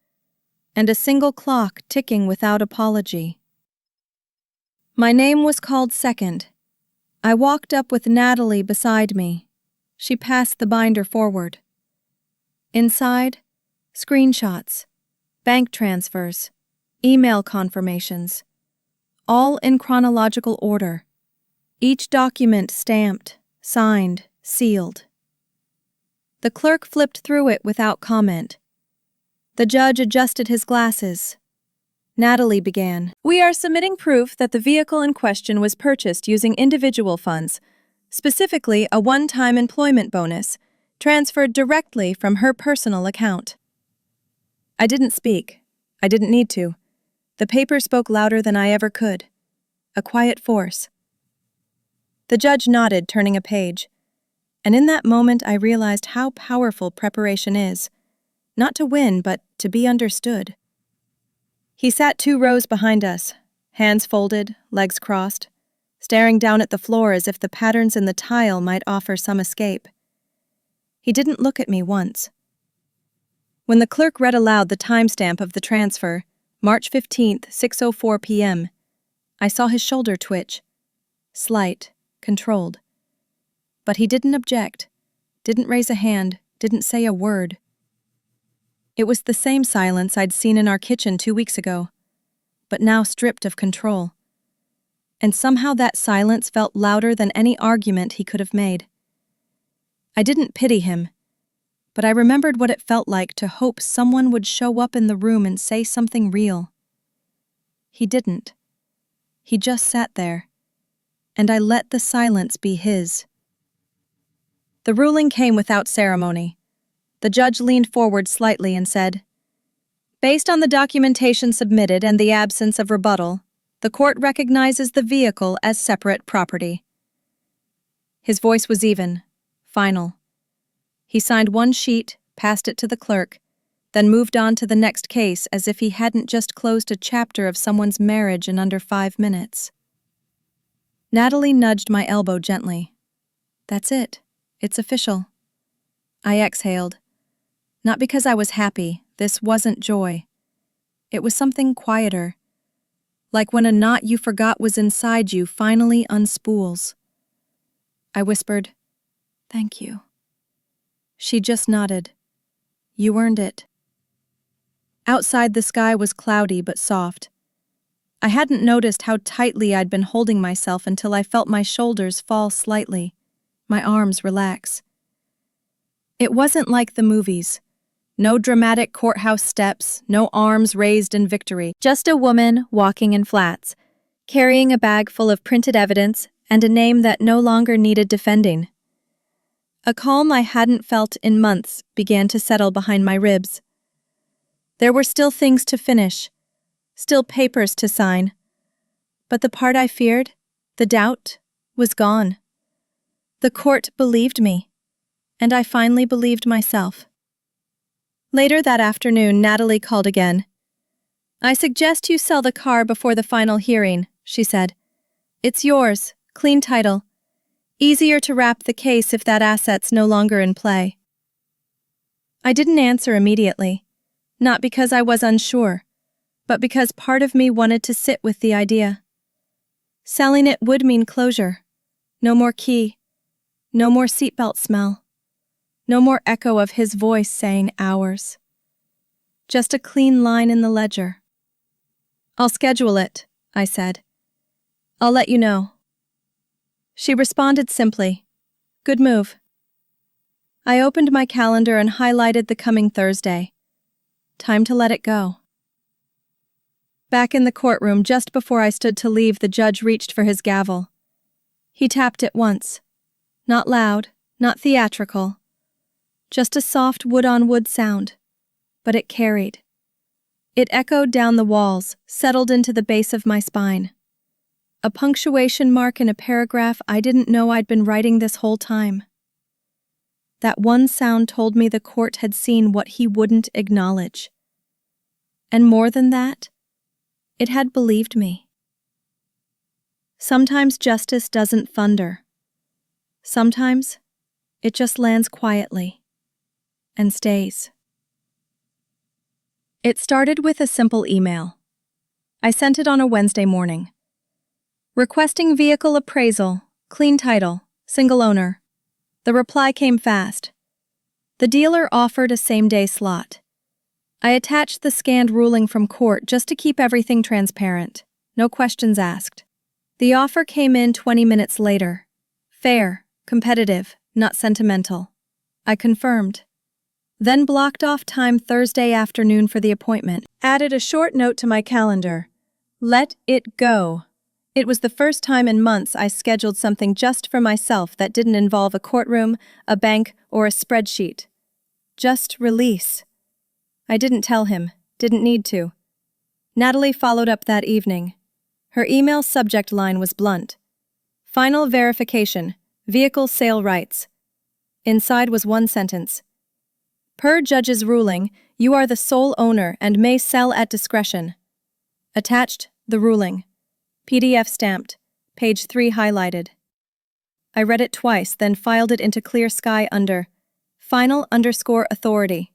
Speaker 1: and a single clock ticking without apology. My name was called second. I walked up with Natalie beside me. She passed the binder forward. Inside, screenshots, bank transfers, email confirmations, all in chronological order. Each document stamped, signed, sealed. The clerk flipped through it without comment. The judge adjusted his glasses. Natalie began. We are submitting proof that the vehicle in question was purchased using individual funds, specifically a one-time employment bonus, transferred directly from her personal account. I didn't speak. I didn't need to. The paper spoke louder than I ever could. A quiet force. The judge nodded, turning a page. And in that moment I realized how powerful preparation is. Not to win, but to be understood. He sat 2 rows behind us, hands folded, legs crossed, staring down at the floor as if the patterns in the tile might offer some escape. He didn't look at me once. When the clerk read aloud the timestamp of the transfer, March 15th, 6:04 p.m., I saw his shoulder twitch. Slight, controlled. But he didn't object, didn't raise a hand, didn't say a word. It was the same silence I'd seen in our kitchen 2 weeks ago, but now stripped of control. And somehow that silence felt louder than any argument he could have made. I didn't pity him, but I remembered what it felt like to hope someone would show up in the room and say something real. He didn't. He just sat there, and I let the silence be his. The ruling came without ceremony. The judge leaned forward slightly and said, "Based on the documentation submitted and the absence of rebuttal, the court recognizes the vehicle as separate property." His voice was even, final. He signed one sheet, passed it to the clerk, then moved on to the next case as if he hadn't just closed a chapter of someone's marriage in under 5 minutes. Natalie nudged my elbow gently. "That's it. It's official." I exhaled. Not because I was happy. This wasn't joy. It was something quieter. Like when a knot you forgot was inside you finally unspools. I whispered, "Thank you." She just nodded. "You earned it." Outside the sky was cloudy but soft. I hadn't noticed how tightly I'd been holding myself until I felt my shoulders fall slightly, my arms relax. It wasn't like the movies. No dramatic courthouse steps, no arms raised in victory. Just a woman walking in flats, carrying a bag full of printed evidence and a name that no longer needed defending. A calm I hadn't felt in months began to settle behind my ribs. There were still things to finish, still papers to sign. But the part I feared, the doubt, was gone. The court believed me, and I finally believed myself. Later that afternoon, Natalie called again. "I suggest you sell the car before the final hearing," she said. "It's yours, clean title. Easier to wrap the case if that asset's no longer in play." I didn't answer immediately, not because I was unsure, but because part of me wanted to sit with the idea. Selling it would mean closure. No more key. No more seatbelt smell. No more echo of his voice saying ours. Just a clean line in the ledger. "I'll schedule it," I said. "I'll let you know." She responded simply, "Good move." I opened my calendar and highlighted the coming Thursday. Time to let it go. Back in the courtroom, just before I stood to leave, the judge reached for his gavel. He tapped it once. Not loud, not theatrical. Just a soft wood-on-wood sound. But it carried. It echoed down the walls, settled into the base of my spine. A punctuation mark in a paragraph I didn't know I'd been writing this whole time. That one sound told me the court had seen what he wouldn't acknowledge. And more than that, it had believed me. Sometimes justice doesn't thunder. Sometimes it just lands quietly and stays. It started with a simple email. I sent it on a Wednesday morning. Requesting vehicle appraisal, clean title, single owner. The reply came fast. The dealer offered a same-day slot. I attached the scanned ruling from court just to keep everything transparent. No questions asked. The offer came in 20 minutes later. Fair,
Speaker 2: Competitive, not sentimental. I confirmed. Then blocked off time Thursday afternoon for the appointment. Added a short note to my calendar. Let it go. It was the first time in months I scheduled something just for myself that didn't involve a courtroom, a bank, or a spreadsheet. Just release. I didn't tell him, didn't need to. Natalie followed up that evening. Her email subject line was blunt. Final verification, vehicle sale rights. Inside was one sentence. Per judge's ruling, you are the sole owner and may sell at discretion. Attached, the ruling. PDF stamped, page 3 highlighted. I read it twice, then filed it into clear sky under final_authority.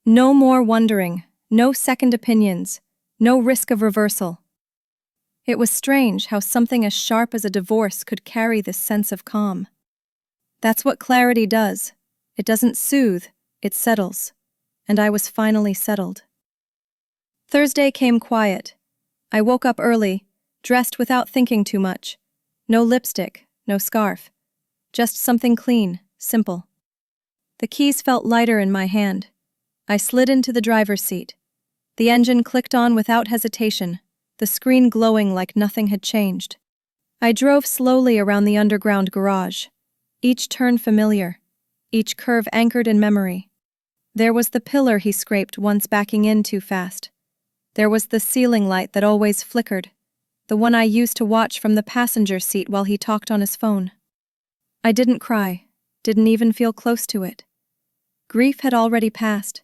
Speaker 2: No more wondering, no second opinions, no risk of reversal. It was strange how something as sharp as a divorce could carry this sense of calm. That's what clarity does. It doesn't soothe, it settles. And I was finally settled. Thursday came quiet. I woke up early, dressed without thinking too much. No lipstick, no scarf. Just something clean, simple. The keys felt lighter in my hand. I slid into the driver's seat. The engine clicked on without hesitation, the screen glowing like nothing had changed. I drove slowly around the underground garage, each turn familiar, each curve anchored in memory. There was the pillar he scraped once backing in too fast. There was the ceiling light that always flickered, the one I used to watch from the passenger seat while he talked on his phone. I didn't cry, didn't even feel close to it. Grief had already passed.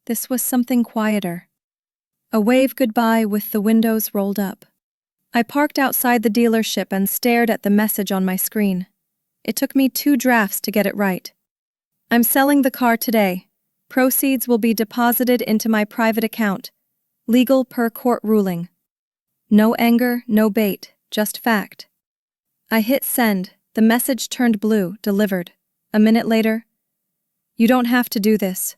Speaker 2: This was something quieter. A wave goodbye with the windows rolled up. I parked outside the dealership and stared at the message on my screen. It took me 2 drafts to get it right. I'm selling the car today. Proceeds will be deposited into my private account. Legal per court ruling. No anger, no bait, just fact. I hit send. The message turned blue, delivered. A minute later, you don't have to do this.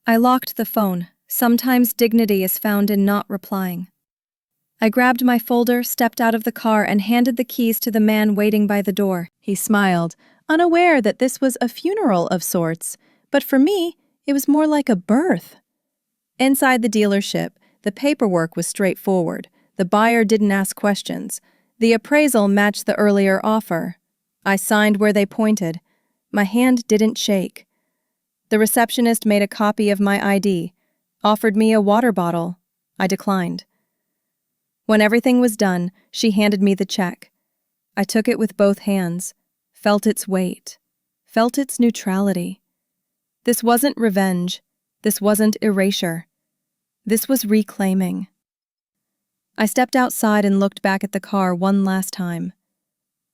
Speaker 2: I locked the phone. Sometimes dignity is found in not replying. I grabbed my folder, stepped out of the car, and handed the keys to the man waiting by the door.
Speaker 1: He smiled, unaware that this was a funeral of sorts, but for me, it was more like a birth. Inside the dealership, the paperwork was straightforward. The buyer didn't ask questions. The appraisal matched the earlier offer. I signed where they pointed. My hand didn't shake. The receptionist made a copy of my ID, offered me a water bottle. I declined. When everything was done, she handed me the check. I took it with both hands, felt its weight, felt its neutrality. This wasn't revenge. This wasn't erasure. This was reclaiming. I stepped outside and looked back at the car one last time.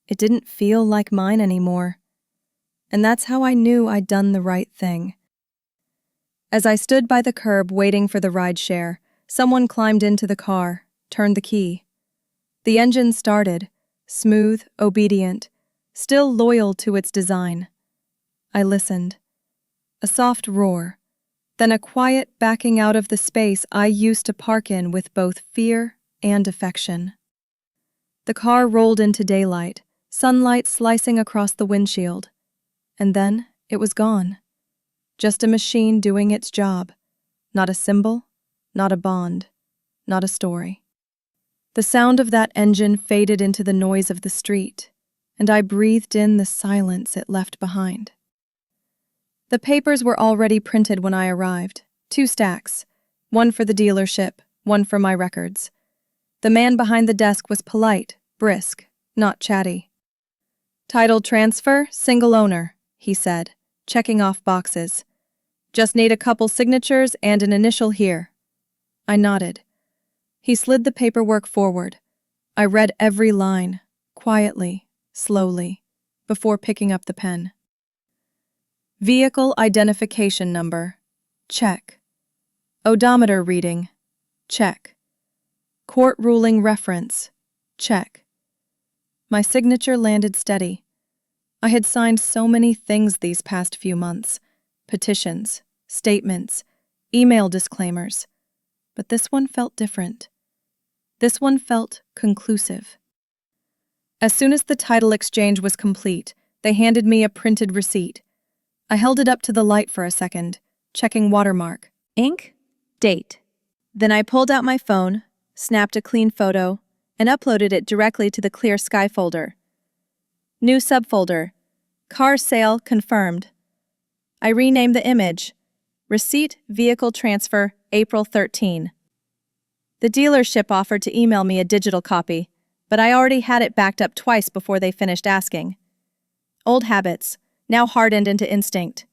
Speaker 1: It didn't feel like mine anymore. And that's how I knew I'd done the right thing. As I stood by the curb waiting for the ride-share, someone climbed into the car, turned the key. The engine started, smooth, obedient, still loyal to its design. I listened. A soft roar, then a quiet backing out of the space I used to park in with both fear and affection. The car rolled into daylight, sunlight slicing across the windshield. And then it was gone. Just a machine doing its job. Not a symbol, not a bond, not a story. The sound of that engine faded into the noise of the street, and I breathed in the silence it left behind. The papers were already printed when I arrived, 2 stacks, one for the dealership, one for my records. The man behind the desk was polite, brisk, not chatty. Title transfer, single owner, he said, checking off boxes. Just need a couple signatures and an initial here. I nodded. He slid the paperwork forward. I read every line, quietly, slowly, before picking up the pen. Vehicle identification number. Check. Odometer reading. Check. Court ruling reference. Check. My signature landed steady. I had signed so many things these past few months. Petitions, statements, email disclaimers. But this one felt different. This one felt conclusive. As soon as the title exchange was complete, They handed me a printed receipt. I held it up to the light for a second, checking watermark, ink, date. Then I pulled out my phone, snapped a clean photo, and uploaded it directly to the Clear Sky folder. New subfolder, car sale confirmed. I renamed the image, receipt vehicle transfer April 13. The dealership offered to email me a digital copy, but I already had it backed up twice before they finished asking. Old habits, now hardened into instinct.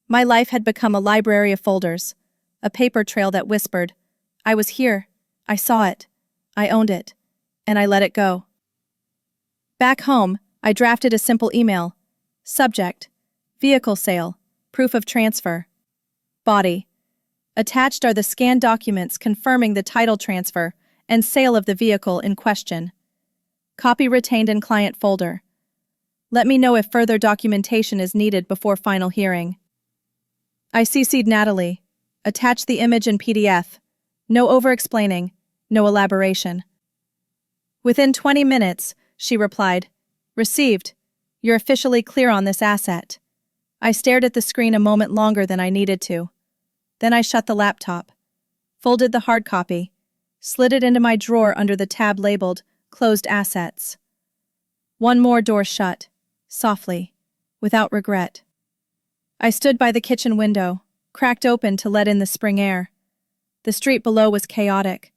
Speaker 1: My life had become a library of folders, a paper trail that whispered, I was here, I saw it, I owned it, and I let it go. Back home, I drafted a simple email. Subject, vehicle sale, proof of transfer. Body. Attached are the scanned documents confirming the title transfer and sale of the vehicle in question. Copy retained in client folder. Let me know if further documentation is needed before final hearing. I CC'd Natalie. Attach the image in PDF. No over-explaining, no elaboration. Within 20 minutes, she replied, Received. You're officially clear on this asset. I stared at the screen a moment longer than I needed to. Then I shut the laptop, folded the hard copy, slid it into my drawer under the tab labeled Closed Assets. One more door shut, softly, without regret. I stood by the kitchen window, cracked open to let in the spring air. The street below was chaotic.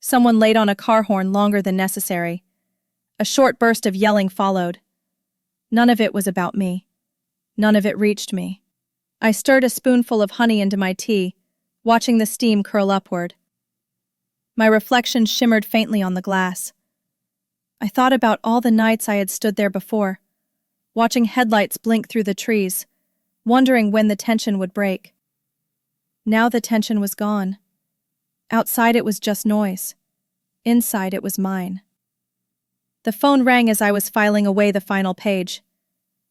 Speaker 1: Someone laid on a car horn longer than necessary. A short burst of yelling followed. None of it was about me. None of it reached me. I stirred a spoonful of honey into my tea, watching the steam curl upward. My reflection shimmered faintly on the glass. I thought about all the nights I had stood there before, watching headlights blink through the trees, wondering when the tension would break. Now the tension was gone. Outside it was just noise. Inside it was mine. The phone rang as I was filing away the final page.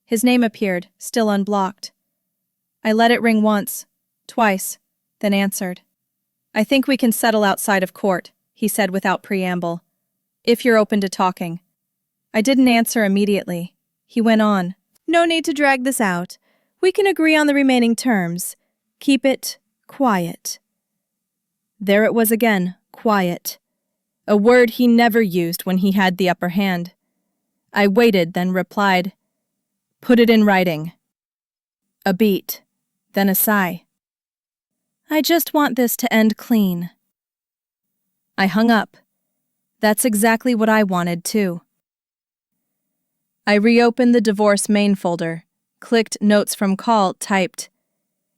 Speaker 1: His name appeared, still unblocked. I let it ring once, twice, then answered. I think we can settle outside of court, he said without preamble. If you're open to talking. I didn't answer immediately. He went on. No need to drag this out. We can agree on the remaining terms. Keep it quiet. There it was again, quiet. A word he never used when he had the upper hand. I waited, then replied, Put it in writing. A beat, then a sigh. I just want this to end clean. I hung up. That's exactly what I wanted, too. I reopened the divorce main folder, clicked notes from call, typed,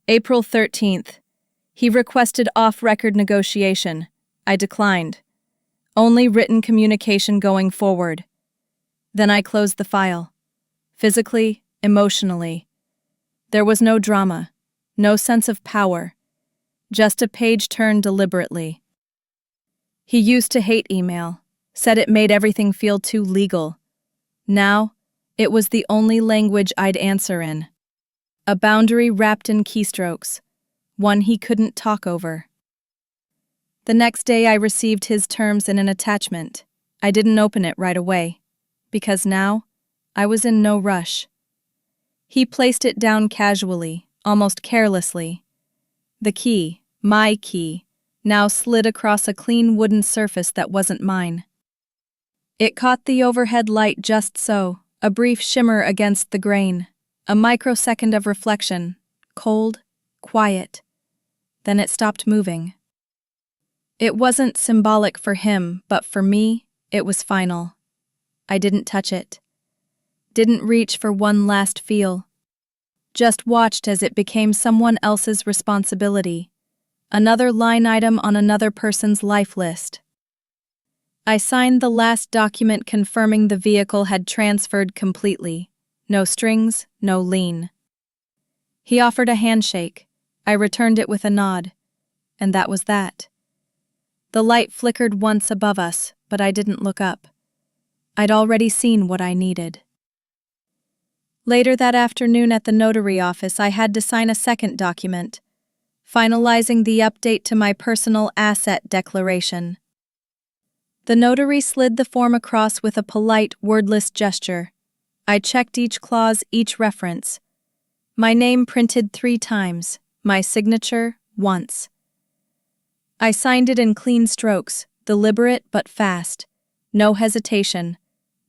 Speaker 1: April 13th. He requested off-record negotiation. I declined. Only written communication going forward. Then I closed the file. Physically, emotionally. There was no drama, no sense of power. Just a page turned deliberately. He used to hate email, said it made everything feel too legal. Now, it was the only language I'd answer in. A boundary wrapped in keystrokes, one he couldn't talk over. The next day I received his terms in an attachment. I didn't open it right away, because now I was in no rush. He placed it down casually, almost carelessly. The key, my key, now slid across a clean wooden surface that wasn't mine. It caught the overhead light just so, a brief shimmer against the grain, a microsecond of reflection, cold, quiet. Then it stopped moving. It wasn't symbolic for him, but for me, it was final. I didn't touch it. Didn't reach for one last feel. Just watched as it became someone else's responsibility. Another line item on another person's life list. I signed the last document confirming the vehicle had transferred completely. No strings, no lien. He offered a handshake. I returned it with a nod. And that was that. The light flickered once above us, but I didn't look up. I'd already seen what I needed. Later that afternoon at the notary office, I had to sign a second document, finalizing the update to my personal asset declaration. The notary slid the form across with a polite, wordless gesture. I checked each clause, each reference. My name printed 3 times, my signature once. I signed it in clean strokes, deliberate but fast. No hesitation,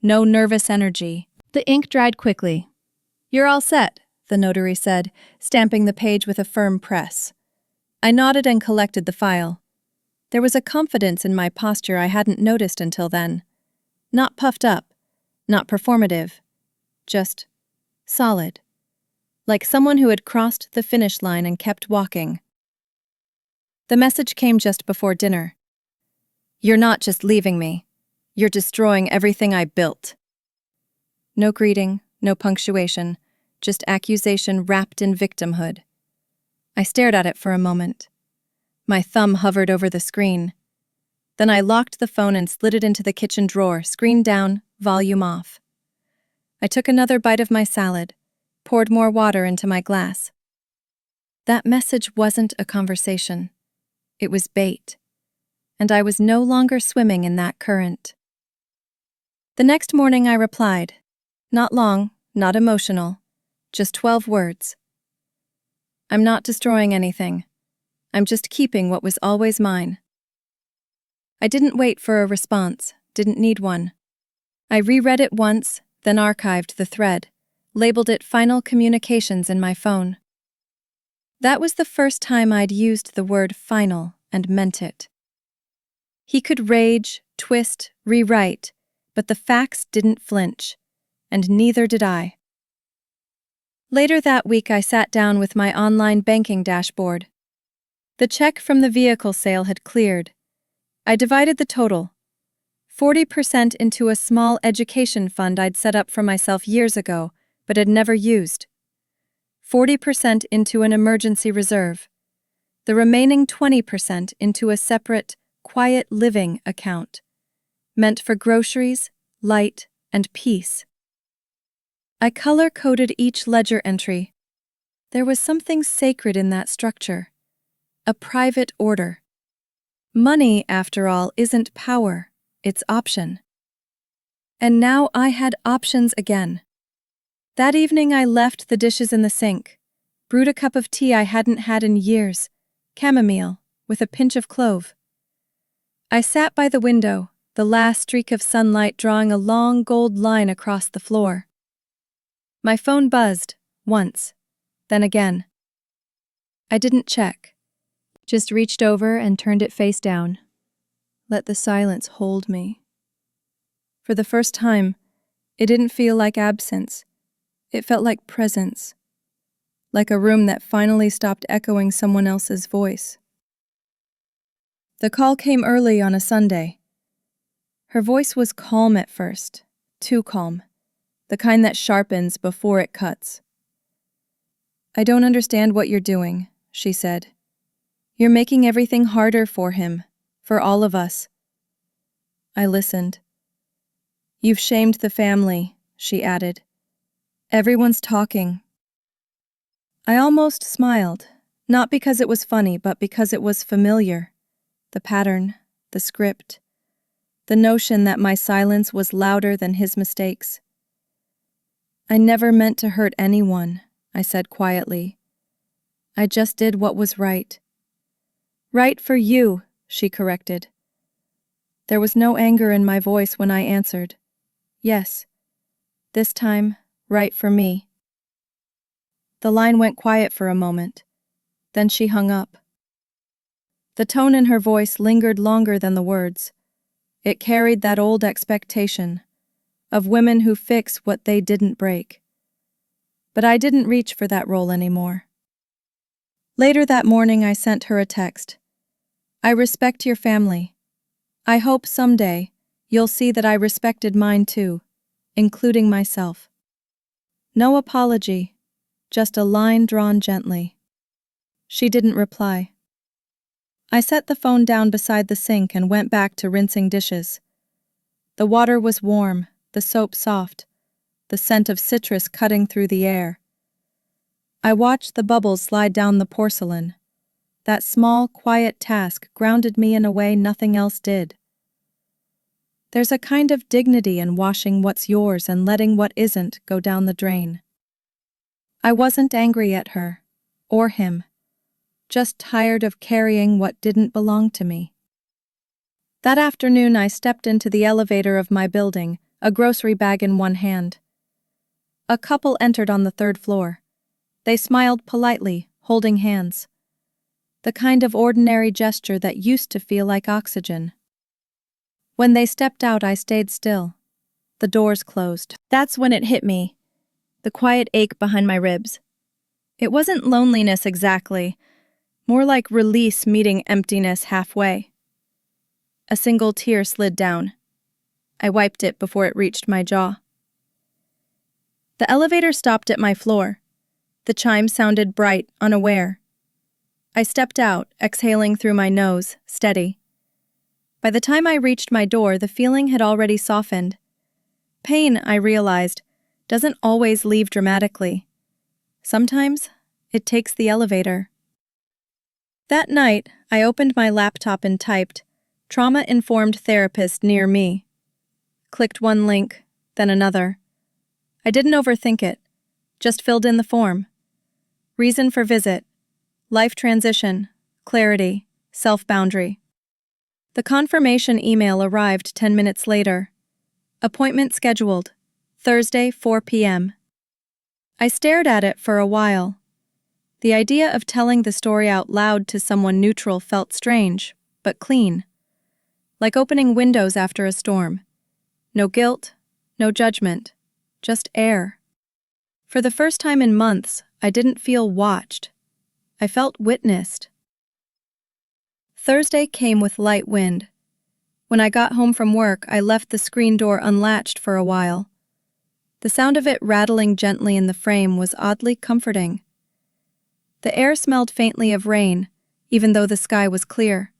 Speaker 1: no nervous energy.
Speaker 2: The ink dried quickly.
Speaker 1: "You're all set," the notary said, stamping the page with a firm press. I nodded and collected the file. There was a confidence in my posture I hadn't noticed until then. Not puffed up, not performative, just solid. Like someone who had crossed the finish line and kept walking. The message came just before dinner. "You're not just leaving me. You're destroying everything I built." No greeting, no punctuation, just accusation wrapped in victimhood. I stared at it for a moment. My thumb hovered over the screen. Then I locked the phone and slid it into the kitchen drawer, screen down, volume off. I took another bite of my salad, poured more water into my glass. That message wasn't a conversation. It was bait. And I was no longer swimming in that current. The next morning I replied. Not long, not emotional, just 12 words. "I'm not destroying anything. I'm just keeping what was always mine." I didn't wait for a response, didn't need one. I reread it once, then archived the thread, labeled it Final Communications in my phone. That was the first time I'd used the word final and meant it. He could rage, twist, rewrite, but the facts didn't flinch, and neither did I. Later that week I sat down with my online banking dashboard. The check from the vehicle sale had cleared. I divided the total, 40% into a small education fund I'd set up for myself years ago, but had never used. 40% into an emergency reserve. The remaining 20% into a separate, quiet living account, meant for groceries, light, and peace. I color-coded each ledger entry. There was something sacred in that structure. A private order. Money, after all, isn't power, it's option. And now I had options again. That evening I left the dishes in the sink, brewed a cup of tea I hadn't had in years, chamomile, with a pinch of clove. I sat by the window, the last streak of sunlight drawing a long gold line across the floor. My phone buzzed, once, then again. I didn't check, just reached over and turned it face down. Let the silence hold me. For the first time, it didn't feel like absence. It felt like presence. Like a room that finally stopped echoing someone else's voice. The call came early on a Sunday. Her voice was calm at first, too calm, the kind that sharpens before it cuts. "I don't understand what you're doing," she said. "You're making everything harder for him, for all of us." I listened. "You've shamed the family," she added. "Everyone's talking." I almost smiled, not because it was funny, but because it was familiar. The pattern, the script, the notion that my silence was louder than his mistakes. "I never meant to hurt anyone," I said quietly. "I just did what was right." "Right for you," she corrected. There was no anger in my voice when I answered. "Yes. This time, right for me." The line went quiet for a moment. Then she hung up. The tone in her voice lingered longer than the words. It carried that old expectation of women who fix what they didn't break. But I didn't reach for that role anymore. Later that morning I sent her a text. "I respect your family. I hope someday you'll see that I respected mine too, including myself." No apology, just a line drawn gently. She didn't reply. I set the phone down beside the sink and went back to rinsing dishes. The water was warm, the soap soft, the scent of citrus cutting through the air. I watched the bubbles slide down the porcelain. That small, quiet task grounded me in a way nothing else did. There's a kind of dignity in washing what's yours and letting what isn't go down the drain. I wasn't angry at her, or him, just tired of carrying what didn't belong to me. That afternoon I stepped into the elevator of my building, a grocery bag in one hand. A couple entered on the third floor. They smiled politely, holding hands. The kind of ordinary gesture that used to feel like oxygen. When they stepped out, I stayed still. The doors closed. That's when it hit me. The quiet ache behind my ribs. It wasn't loneliness exactly, more like release meeting emptiness halfway. A single tear slid down. I wiped it before it reached my jaw. The elevator stopped at my floor. The chime sounded bright, unaware. I stepped out, exhaling through my nose, steady. By the time I reached my door, the feeling had already softened. Pain, I realized, doesn't always leave dramatically. Sometimes, it takes the elevator. That night, I opened my laptop and typed, "Trauma-informed therapist near me." Clicked one link, then another. I didn't overthink it, just filled in the form. Reason for visit: life transition, clarity, self-boundary. The confirmation email arrived 10 minutes later. Appointment scheduled, Thursday, 4 p.m. I stared at it for a while. The idea of telling the story out loud to someone neutral felt strange, but clean. Like opening windows after a storm. No guilt, no judgment, just air. For the first time in months, I didn't feel watched. I felt witnessed. Thursday came with light wind. When I got home from work, I left the screen door unlatched for a while. The sound of it rattling gently in the frame was oddly comforting. The air smelled faintly of rain, even though the sky was clear.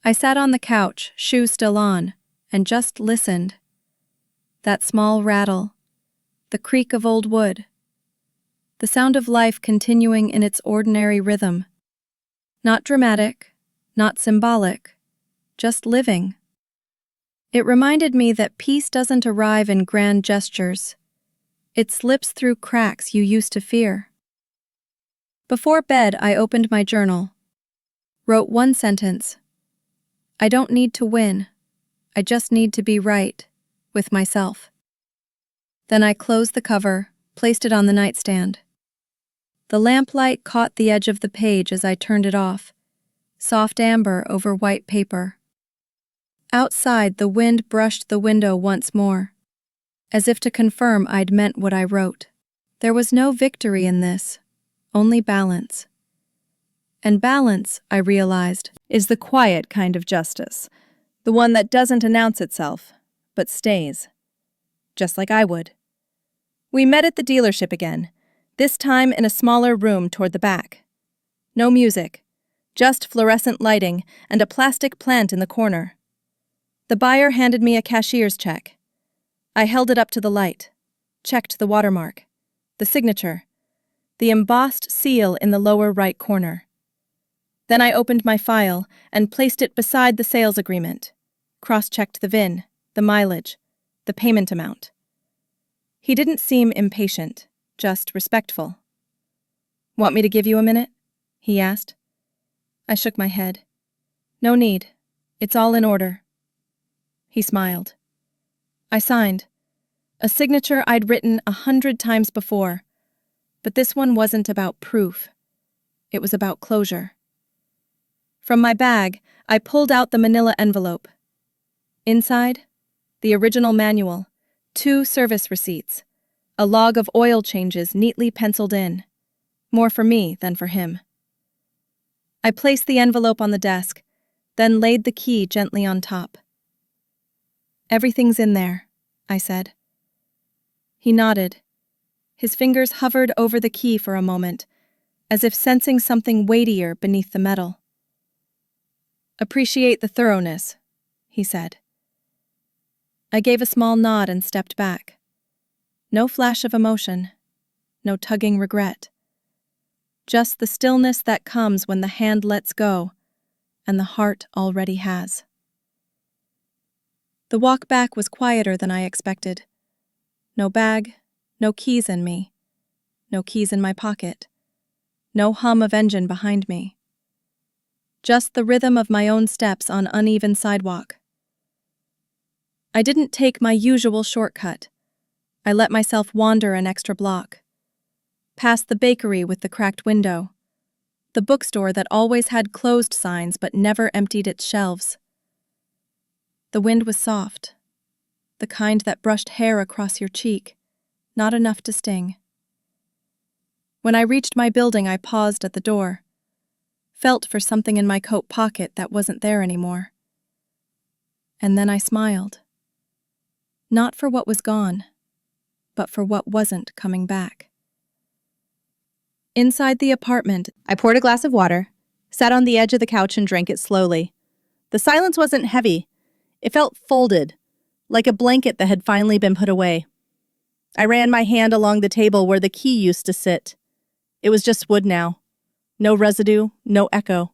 Speaker 1: I sat on the couch, shoes still on, and just listened. That small rattle, the creak of old wood, the sound of life continuing in its ordinary rhythm. Not dramatic, not symbolic, just living. It reminded me that peace doesn't arrive in grand gestures. It slips through cracks you used to fear. Before bed, I opened my journal. Wrote one sentence. I don't need to win. I just need to be right with myself. Then I closed the cover, placed it on the nightstand. The lamplight caught the edge of the page as I turned it off. Soft amber over white paper. Outside, the wind brushed the window once more, as if to confirm I'd meant what I wrote. There was no victory in this, only balance. And balance, I realized, is the quiet kind of justice, the one that doesn't announce itself, but stays. Just like I would. We met at the dealership again, this time in a smaller room toward the back. No music, just fluorescent lighting and a plastic plant in the corner. The buyer handed me a cashier's check. I held it up to the light, checked the watermark, the signature, the embossed seal in the lower right corner. Then I opened my file and placed it beside the sales agreement, cross-checked the VIN, the mileage, the payment amount. He didn't seem impatient, just respectful. "Want me to give you a minute?" he asked. I shook my head. "No need. It's all in order." He smiled. I signed. A signature I'd written 100 times before, but this one wasn't about proof. It was about closure. From my bag, I pulled out the manila envelope. Inside, the original manual, 2 service receipts, a log of oil changes neatly penciled in, more for me than for him. I placed the envelope on the desk, then laid the key gently on top. "Everything's in there," I said. He nodded. His fingers hovered over the key for a moment, as if sensing something weightier beneath the metal. "Appreciate the thoroughness," he said. I gave a small nod and stepped back. No flash of emotion, no tugging regret. Just the stillness that comes when the hand lets go and the heart already has. The walk back was quieter than I expected. No bag, no keys in me, no keys in my pocket, no hum of engine behind me. Just the rhythm of my own steps on uneven sidewalk. I didn't take my usual shortcut. I let myself wander an extra block. Past the bakery with the cracked window, the bookstore that always had closed signs but never emptied its shelves. The wind was soft, the kind that brushed hair across your cheek, not enough to sting. When I reached my building, I paused at the door, felt for something in my coat pocket that wasn't there anymore. And then I smiled. Not for what was gone, but for what wasn't coming back. Inside the apartment,
Speaker 3: I poured a glass of water, sat on the edge of the couch and drank it slowly. The silence wasn't heavy. It felt folded, like a blanket that had finally been put away. I ran my hand along the table where the key used to sit. It was just wood now. No residue, no echo.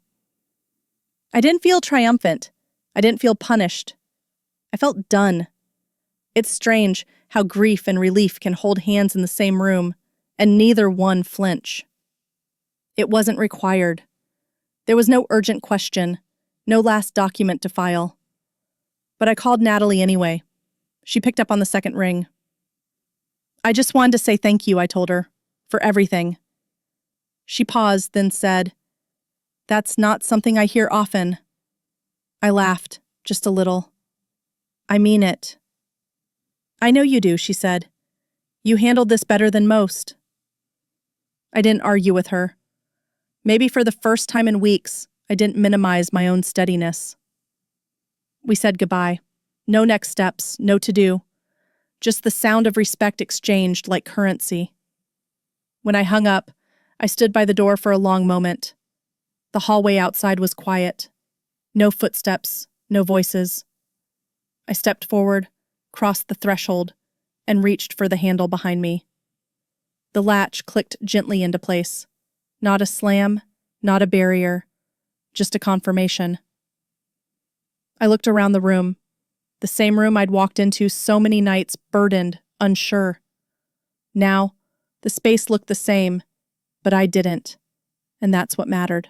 Speaker 3: I didn't feel triumphant. I didn't feel punished. I felt done. It's strange how grief and relief can hold hands in the same room, and neither one flinch. It wasn't required. There was no urgent question, no last document to file. But I called Natalie anyway. She picked up on the second ring. I just wanted to say thank you, I told her, for everything. She paused, then said, "That's not something I hear often." I laughed, just a little. "I mean it." "I know you do," she said. "You handled this better than most." I didn't argue with her. Maybe for the first time in weeks, I didn't minimize my own steadiness. We said goodbye. No next steps, no to-do. Just the sound of respect exchanged like currency. When I hung up, I stood by the door for a long moment. The hallway outside was quiet. No footsteps, no voices. I stepped forward, crossed the threshold, and reached for the handle behind me. The latch clicked gently into place. Not a slam, not a barrier, just a confirmation. I looked around the room, the same room I'd walked into so many nights, burdened, unsure. Now, the space looked the same, but I didn't, and that's what mattered.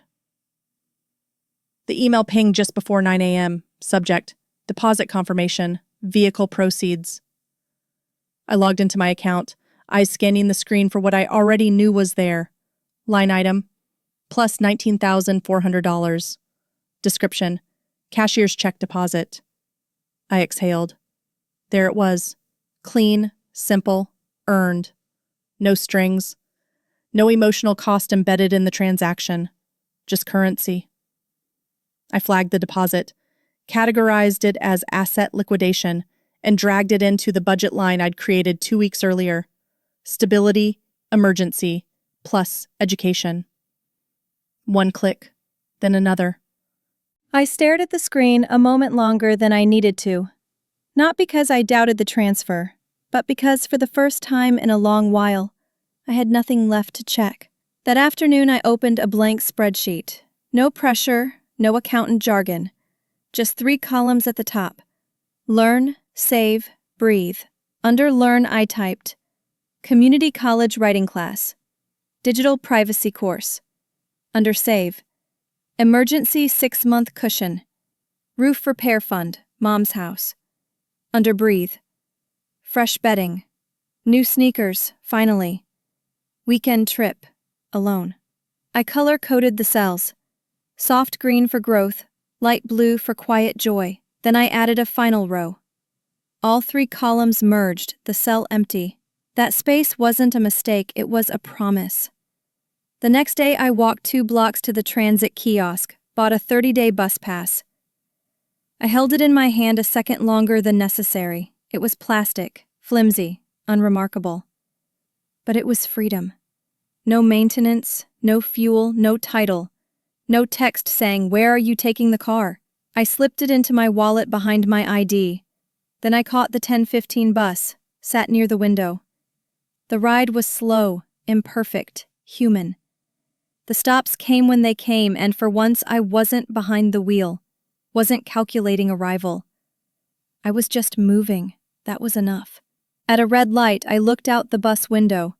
Speaker 3: The email pinged just before 9 a.m., subject, deposit confirmation, vehicle proceeds. I logged into my account, eyes scanning the screen for what I already knew was there. Line item, plus $19,400. Description, cashier's check deposit. I exhaled. There it was. Clean, simple, earned. No strings. No emotional cost embedded in the transaction. Just currency. I flagged the deposit, categorized it as asset liquidation, and dragged it into the budget line I'd created 2 weeks earlier. Stability, emergency, plus education. One click, then another.
Speaker 1: I stared at the screen a moment longer than I needed to. Not because I doubted the transfer, but because for the first time in a long while, I had nothing left to check. That afternoon I opened a blank spreadsheet. No pressure, no accountant jargon. Just 3 columns at the top. Learn, save, breathe. Under Learn I typed, Community College Writing Class. Digital Privacy Course. Under Save, Emergency 6-month Cushion. Roof Repair Fund, Mom's House. Under Breathe, Fresh Bedding. New sneakers, finally. Weekend trip, alone. I color-coded the cells. Soft green for growth, light blue for quiet joy. Then I added a final row. All 3 columns merged, the cell empty. That space wasn't a mistake, it was a promise. The next day I walked 2 blocks to the transit kiosk, bought a 30-day bus pass. I held it in my hand a second longer than necessary. It was plastic, flimsy, unremarkable. But it was freedom. No maintenance, no fuel, no title. No text saying, "Where are you taking the car?" I slipped it into my wallet behind my ID. Then I caught the 10:15 bus, sat near the window. The ride was slow, imperfect, human. The stops came when they came, and for once I wasn't behind the wheel, wasn't calculating arrival. I was just moving. That was enough. At a red light, I looked out the bus window.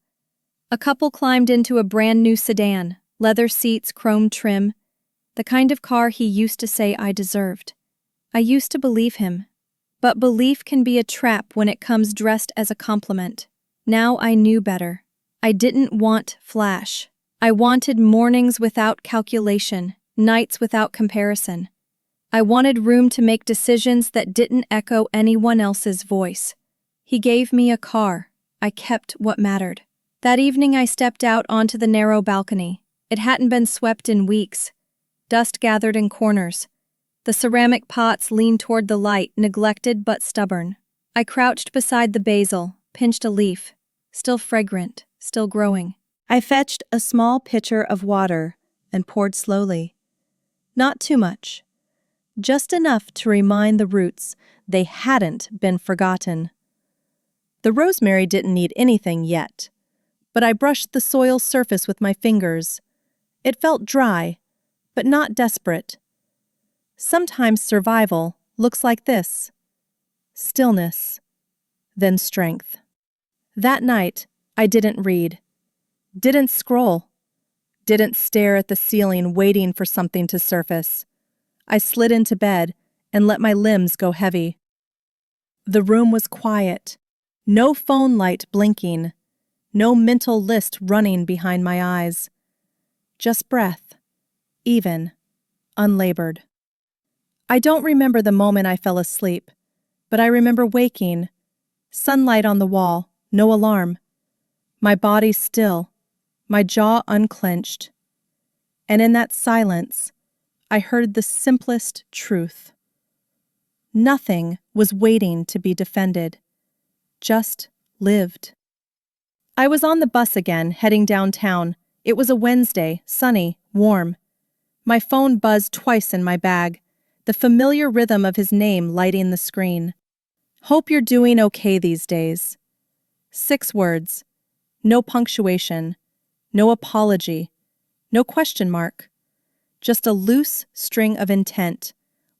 Speaker 1: A couple climbed into a brand new sedan, leather seats, chrome trim, the kind of car he used to say I deserved. I used to believe him. But belief can be a trap when it comes dressed as a compliment. Now I knew better. I didn't want flash. I wanted mornings without calculation, nights without comparison. I wanted room to make decisions that didn't echo anyone else's voice. He gave me a car. I kept what mattered. That evening I stepped out onto the narrow balcony. It hadn't been swept in weeks. Dust gathered in corners. The ceramic pots leaned toward the light, neglected but stubborn. I crouched beside the basil, pinched a leaf. Still fragrant, still growing. I fetched a small pitcher of water and poured slowly. Not too much. Just enough to remind the roots they hadn't been forgotten. The rosemary didn't need anything yet, but I brushed the soil's surface with my fingers. It felt dry, but not desperate. Sometimes survival looks like this. Stillness, then strength. That night, I didn't read. Didn't scroll. Didn't stare at the ceiling waiting for something to surface. I slid into bed and let my limbs go heavy. The room was quiet. No phone light blinking. No mental list running behind my eyes. Just breath. Even. Unlabored. I don't remember the moment I fell asleep, but I remember waking. Sunlight on the wall, no alarm. My body still, my jaw unclenched. And in that silence, I heard the simplest truth. Nothing was waiting to be defended. Just lived. I was on the bus again, heading downtown. It was a Wednesday, sunny, warm. My phone buzzed twice in my bag, the familiar rhythm of his name lighting the screen. Hope you're doing okay these days. 6 words. No punctuation. No apology. No question mark. Just a loose string of intent,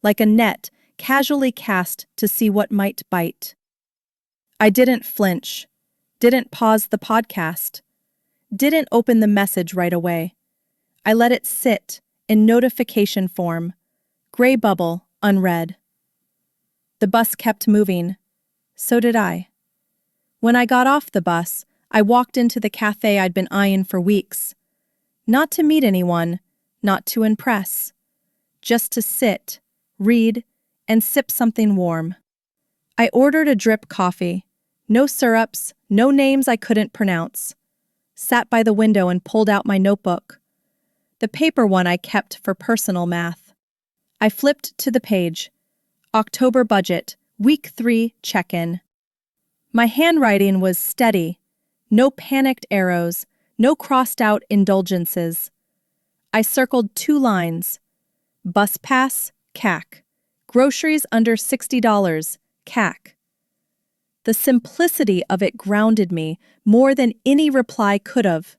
Speaker 1: like a net casually cast to see what might bite. I didn't flinch. Didn't pause the podcast. Didn't open the message right away. I let it sit in notification form, gray bubble, unread. The bus kept moving. So did I. When I got off the bus, I walked into the cafe I'd been eyeing for weeks. Not to meet anyone, not to impress. Just to sit, read, and sip something warm. I ordered a drip coffee. No syrups, no names I couldn't pronounce. Sat by the window and pulled out my notebook. The paper one I kept for personal math. I flipped to the page. October budget, week 3 check-in. My handwriting was steady. No panicked arrows, no crossed-out indulgences. I circled 2 lines. Bus pass, CAC. Groceries under $60, CAC. The simplicity of it grounded me more than any reply could have.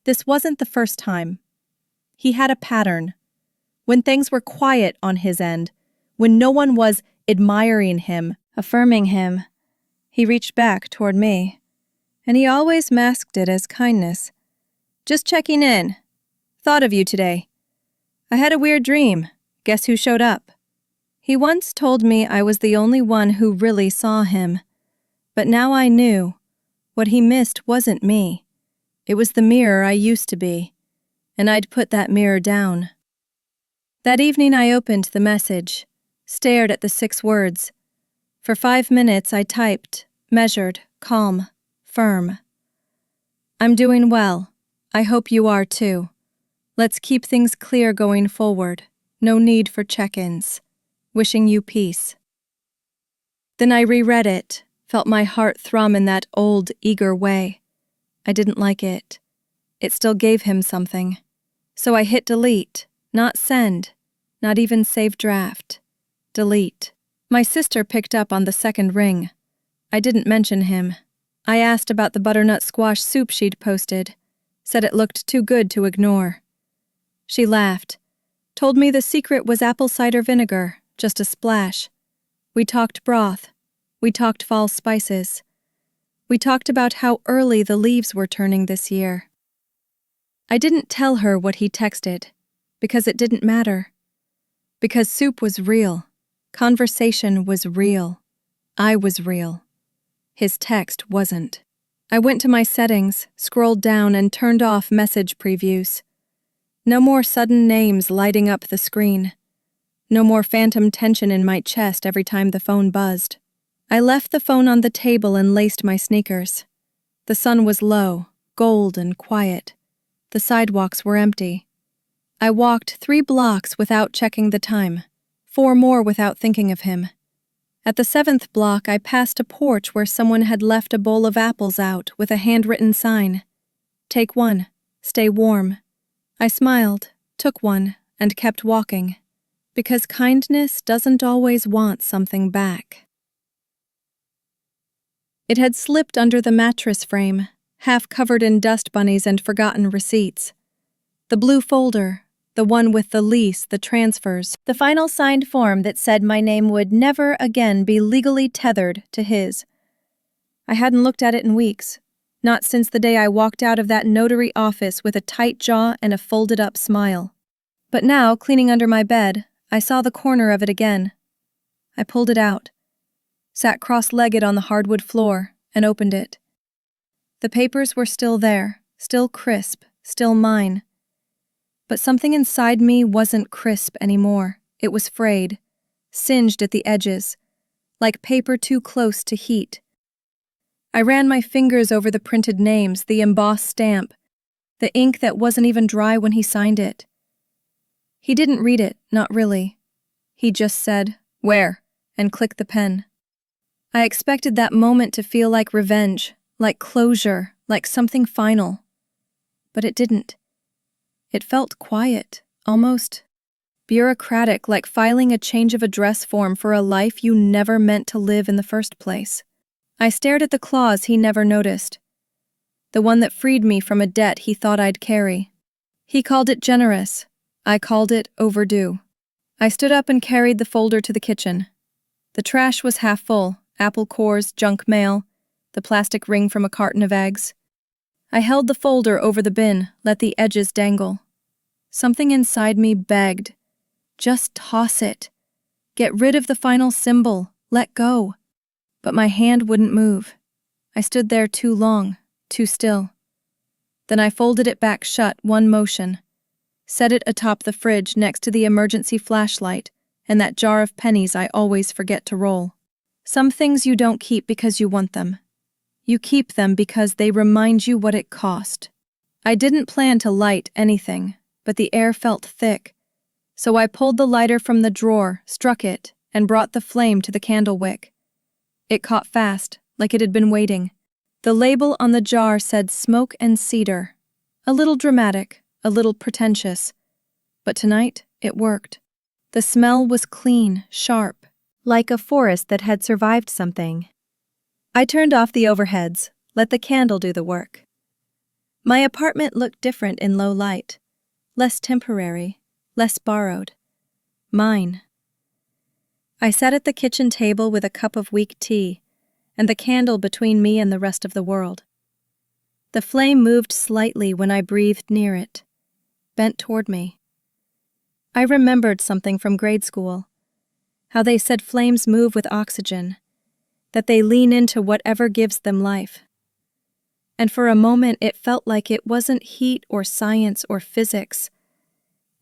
Speaker 1: This wasn't the first time. He had a pattern. When things were quiet on his end, when no one was admiring him, affirming him, he reached back toward me. And he always masked it as kindness. Just checking in. Thought of you today. I had a weird dream. Guess who showed up? He once told me I was the only one who really saw him. But now I knew. What he missed wasn't me. It was the mirror I used to be. And I'd put that mirror down. That evening I opened the message, stared at the 6 words. For 5 minutes I typed, measured, calm, firm. I'm doing well. I hope you are too. Let's keep things clear going forward. No need for check-ins. Wishing you peace. Then I reread it, felt my heart thrum in that old, eager way. I didn't like it. It still gave him something. So I hit delete, not send, not even save draft. Delete. My sister picked up on the second ring. I didn't mention him. I asked about the butternut squash soup she'd posted, said it looked too good to ignore. She laughed, told me the secret was apple cider vinegar, just a splash. We talked broth. We talked fall spices. We talked about how early the leaves were turning this year. I didn't tell her what he texted, because it didn't matter. Because soup was real. Conversation was real. I was real. His text wasn't. I went to my settings, scrolled down, and turned off message previews. No more sudden names lighting up the screen. No more phantom tension in my chest every time the phone buzzed. I left the phone on the table and laced my sneakers. The sun was low, gold and quiet. The sidewalks were empty. I walked 3 blocks without checking the time, 4 more without thinking of him. At the 7th block, I passed a porch where someone had left a bowl of apples out with a handwritten sign. Take one, stay warm. I smiled, took one, and kept walking. Because kindness doesn't always want something back. It had slipped under the mattress frame, half covered in dust bunnies and forgotten receipts. The blue folder, the one with the lease, the transfers, the final signed form that said my name would never again be legally tethered to his. I hadn't looked at it in weeks, not since the day I walked out of that notary office with a tight jaw and a folded-up smile. But now, cleaning under my bed, I saw the corner of it again. I pulled it out, sat cross-legged on the hardwood floor, and opened it. The papers were still there, still crisp, still mine. But something inside me wasn't crisp anymore. It was frayed, singed at the edges, like paper too close to heat. I ran my fingers over the printed names, the embossed stamp, the ink that wasn't even dry when he signed it. He didn't read it, not really. He just said, "Where?" and clicked the pen. I expected that moment to feel like revenge, like closure, like something final. But it didn't. It felt quiet, almost bureaucratic, like filing a change of address form for a life you never meant to live in the first place. I stared at the clause he never noticed, the one that freed me from a debt he thought I'd carry. He called it generous. I called it overdue. I stood up and carried the folder to the kitchen. The trash was half full, apple cores, junk mail, the plastic ring from a carton of eggs. I held the folder over the bin, let the edges dangle. Something inside me begged, just toss it. Get rid of the final symbol, let go. But my hand wouldn't move. I stood there too long, too still. Then I folded it back shut, one motion. Set it atop the fridge next to the emergency flashlight and that jar of pennies I always forget to roll. Some things you don't keep because you want them. You keep them because they remind you what it cost. I didn't plan to light anything, but the air felt thick. So I pulled the lighter from the drawer, struck it, and brought the flame to the candle wick. It caught fast, like it had been waiting. The label on the jar said smoke and cedar. A little dramatic, a little pretentious. But tonight, it worked. The smell was clean, sharp, like a forest that had survived something. I turned off the overheads, let the candle do the work. My apartment looked different in low light, less temporary, less borrowed. Mine. I sat at the kitchen table with a cup of weak tea, and the candle between me and the rest of the world. The flame moved slightly when I breathed near it, bent toward me. I remembered something from grade school, how they said flames move with oxygen, that they lean into whatever gives them life. And for a moment it felt like it wasn't heat or science or physics.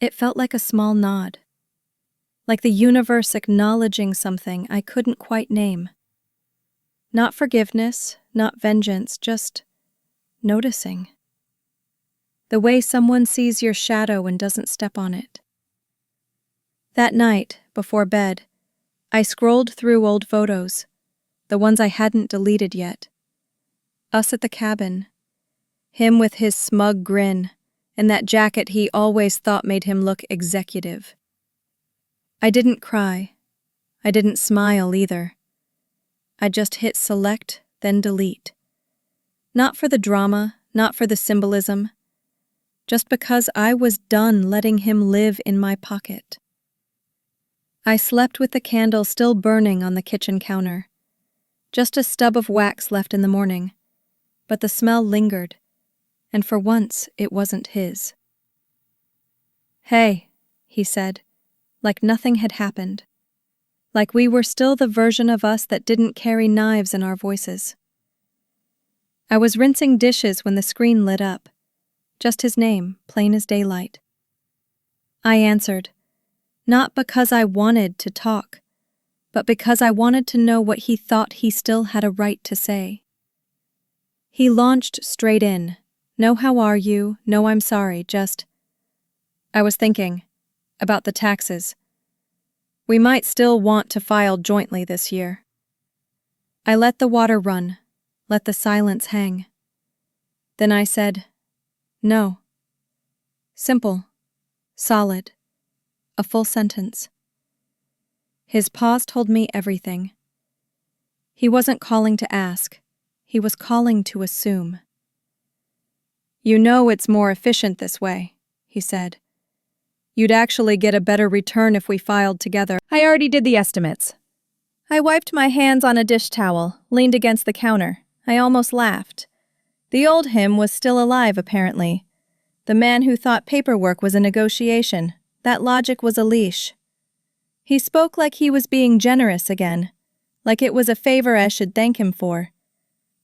Speaker 1: It felt like a small nod. Like the universe acknowledging something I couldn't quite name. Not forgiveness, not vengeance, just noticing. The way someone sees your shadow and doesn't step on it. That night, before bed, I scrolled through old photos, the ones I hadn't deleted yet. Us at the cabin, him with his smug grin, and that jacket he always thought made him look executive. I didn't cry. I didn't smile either. I just hit select, then delete. Not for the drama, not for the symbolism, just because I was done letting him live in my pocket. I slept with the candle still burning on the kitchen counter. Just a stub of wax left in the morning, but the smell lingered, and for once it wasn't his. "Hey," he said, like nothing had happened. Like we were still the version of us that didn't carry knives in our voices. I was rinsing dishes when the screen lit up. Just his name, plain as daylight. I answered, not because I wanted to talk, but because I wanted to know what he thought he still had a right to say. He launched straight in. "No, how are you? No, I'm sorry, just..." I was thinking about the taxes. We might still want to file jointly this year. I let the water run, let the silence hang. Then I said, "No." Simple, solid, a full sentence. His pause told me everything. He wasn't calling to ask, he was calling to assume. "You know it's more efficient this way," he said. "You'd actually get a better return if we filed together."
Speaker 2: I already did the estimates. I wiped my hands on a dish towel, leaned against the counter. I almost laughed. The old him was still alive, apparently. The man who thought paperwork was a negotiation, that logic was a leash. He spoke like he was being generous again, like it was a favor I should thank him for.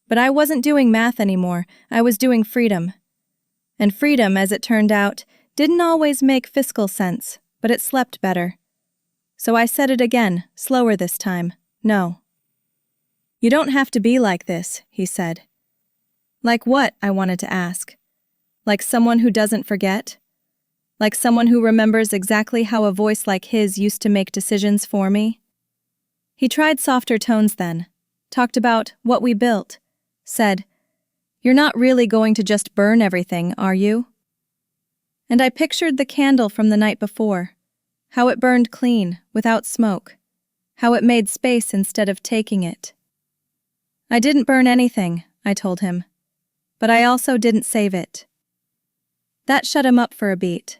Speaker 2: But I wasn't doing math anymore, I was doing freedom. And freedom, as it turned out, didn't always make fiscal sense, but it slept better. So I said it again, slower this time. "No." "You don't have to be like this," he said. "Like what?" I wanted to ask. Like someone who doesn't forget? Like someone who remembers exactly how a voice like his used to make decisions for me? He tried softer tones then, talked about what we built, said, "You're not really going to just burn everything, are you?" And I pictured the candle from the night before, how it burned clean, without smoke, how it made space instead of taking it. "I didn't burn anything," I told him, "but I also didn't save it." That shut him up for a beat.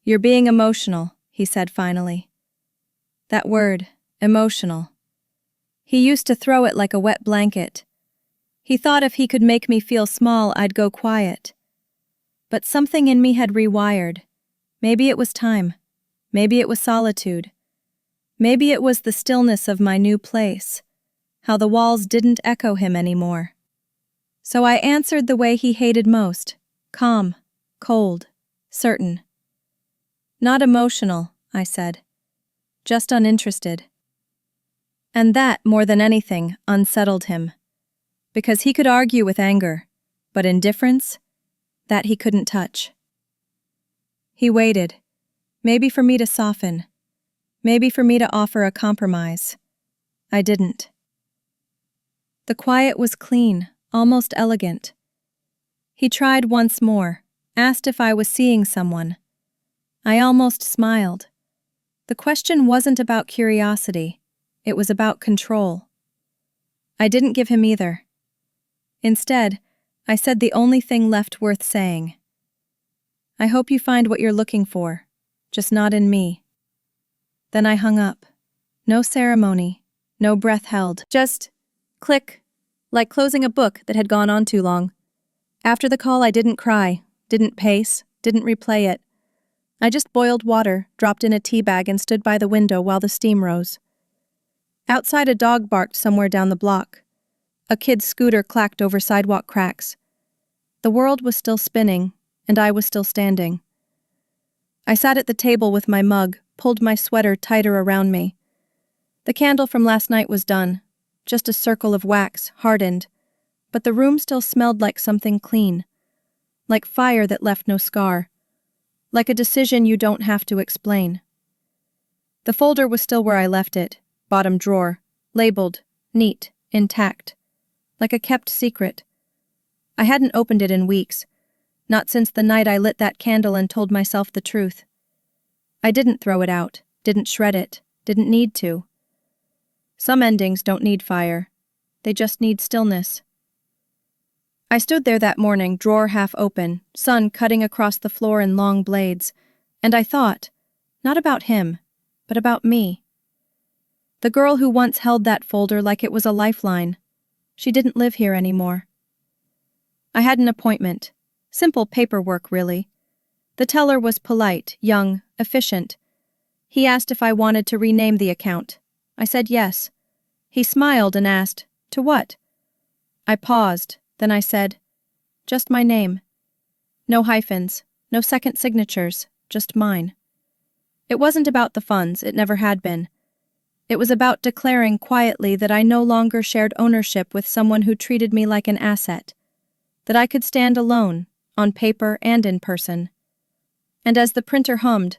Speaker 2: "You're being emotional," he said finally. That word, emotional. He used to throw it like a wet blanket. He thought if he could make me feel small, I'd go quiet. But something in me had rewired. Maybe it was time. Maybe it was solitude. Maybe it was the stillness of my new place, how the walls didn't echo him anymore. So I answered the way he hated most, calm, cold, certain. "Not emotional," I said. "Just uninterested." And that, more than anything, unsettled him. Because he could argue with anger, but indifference, that he couldn't touch. He waited, maybe for me to soften, maybe for me to offer a compromise. I didn't. The quiet was clean, almost elegant. He tried once more, asked if I was seeing someone. I almost smiled. The question wasn't about curiosity, it was about control. I didn't give him either. Instead, I said the only thing left worth saying. "I hope you find what you're looking for, just not in me." Then I hung up. No ceremony, no breath held, just click, like closing a book that had gone on too long. After the call, I didn't cry, didn't pace, didn't replay it. I just boiled water, dropped in a tea bag, and stood by the window while the steam rose. Outside, a dog barked somewhere down the block. A kid's scooter clacked over sidewalk cracks. The world was still spinning, and I was still standing. I sat at the table with my mug, pulled my sweater tighter around me. The candle from last night was done, just a circle of wax, hardened, but the room still smelled like something clean, like fire that left no scar, like a decision you don't have to explain. The folder was still where I left it, bottom drawer, labeled, neat, intact, like a kept secret. I hadn't opened it in weeks, not since the night I lit that candle and told myself the truth. I didn't throw it out, didn't shred it, didn't need to. Some endings don't need fire, they just need stillness. I stood there that morning, drawer half open, sun cutting across the floor in long blades, and I thought, not about him,
Speaker 1: but about me. The girl who once held that folder like it was a lifeline. She didn't live here anymore. I had an appointment. Simple paperwork, really. The teller was polite, young, efficient. He asked if I wanted to rename the account. I said yes. He smiled and asked, "To what?" I paused, then I said, "Just my name. No hyphens, no second signatures, just mine." It wasn't about the funds, it never had been. It was about declaring quietly that I no longer shared ownership with someone who treated me like an asset, that I could stand alone, on paper and in person. And as the printer hummed,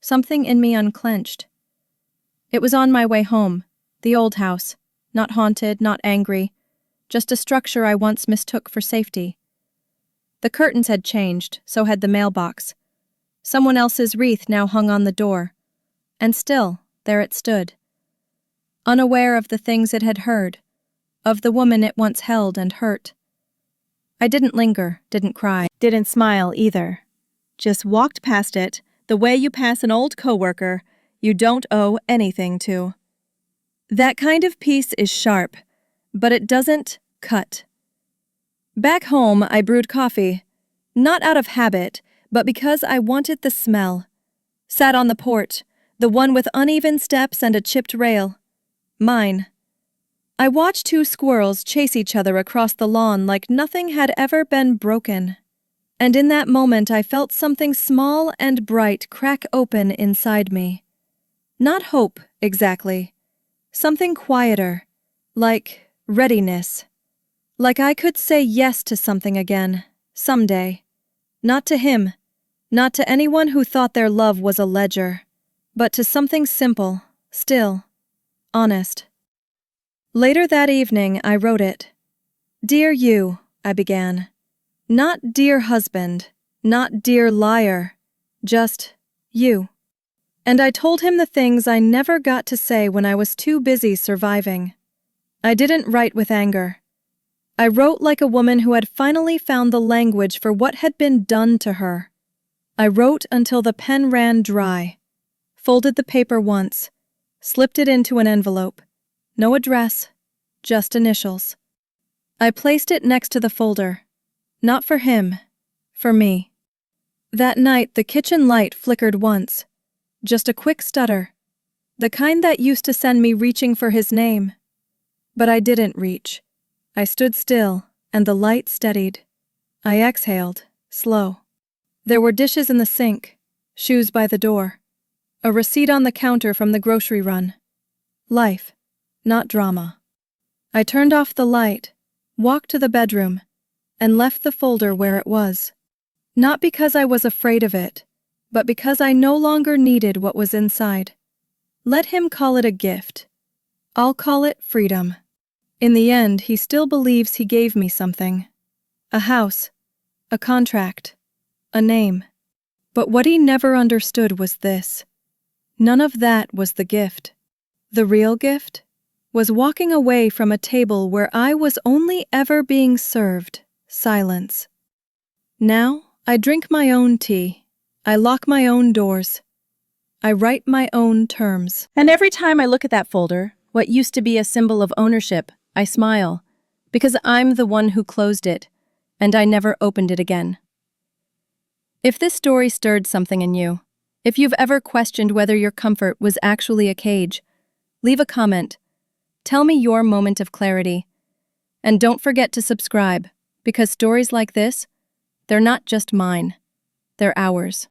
Speaker 1: something in me unclenched. It was on my way home, the old house, not haunted, not angry, just a structure I once mistook for safety. The curtains had changed, so had the mailbox. Someone else's wreath now hung on the door, and still, there it stood. Unaware of the things it had heard, of the woman it once held and hurt. I didn't linger, didn't cry, didn't smile either. Just walked past it, the way you pass an old coworker you don't owe anything to. That kind of peace is sharp, but it doesn't cut. Back home, I brewed coffee, not out of habit, but because I wanted the smell. Sat on the porch, the one with uneven steps and a chipped rail. Mine. I watched two squirrels chase each other across the lawn like nothing had ever been broken. And in that moment I felt something small and bright crack open inside me. Not hope, exactly. Something quieter, like readiness. Like I could say yes to something again, someday. Not to him, not to anyone who thought their love was a ledger, but to something simple, still, honest. Later that evening, I wrote it. "Dear you," I began. Not dear husband, not dear liar, just you. And I told him the things I never got to say when I was too busy surviving. I didn't write with anger. I wrote like a woman who had finally found the language for what had been done to her. I wrote until the pen ran dry, folded the paper once, slipped it into an envelope. No address, just initials. I placed it next to the folder. Not for him, for me. That night, the kitchen light flickered once. Just a quick stutter. The kind that used to send me reaching for his name. But I didn't reach. I stood still, and the light steadied. I exhaled, slow. There were dishes in the sink, shoes by the door, a receipt on the counter from the grocery run. Life, not drama. I turned off the light, walked to the bedroom, and left the folder where it was. Not because I was afraid of it, but because I no longer needed what was inside. Let him call it a gift. I'll call it freedom. In the end, he still believes he gave me something. A house, a contract, a name. But what he never understood was this. None of that was the gift. The real gift was walking away from a table where I was only ever being served silence. Now, I drink my own tea. I lock my own doors. I write my own terms. And every time I look at that folder, what used to be a symbol of ownership, I smile, because I'm the one who closed it, and I never opened it again. If this story stirred something in you, if you've ever questioned whether your comfort was actually a cage, leave a comment. Tell me your moment of clarity. And don't forget to subscribe, because stories like this, they're not just mine, they're ours.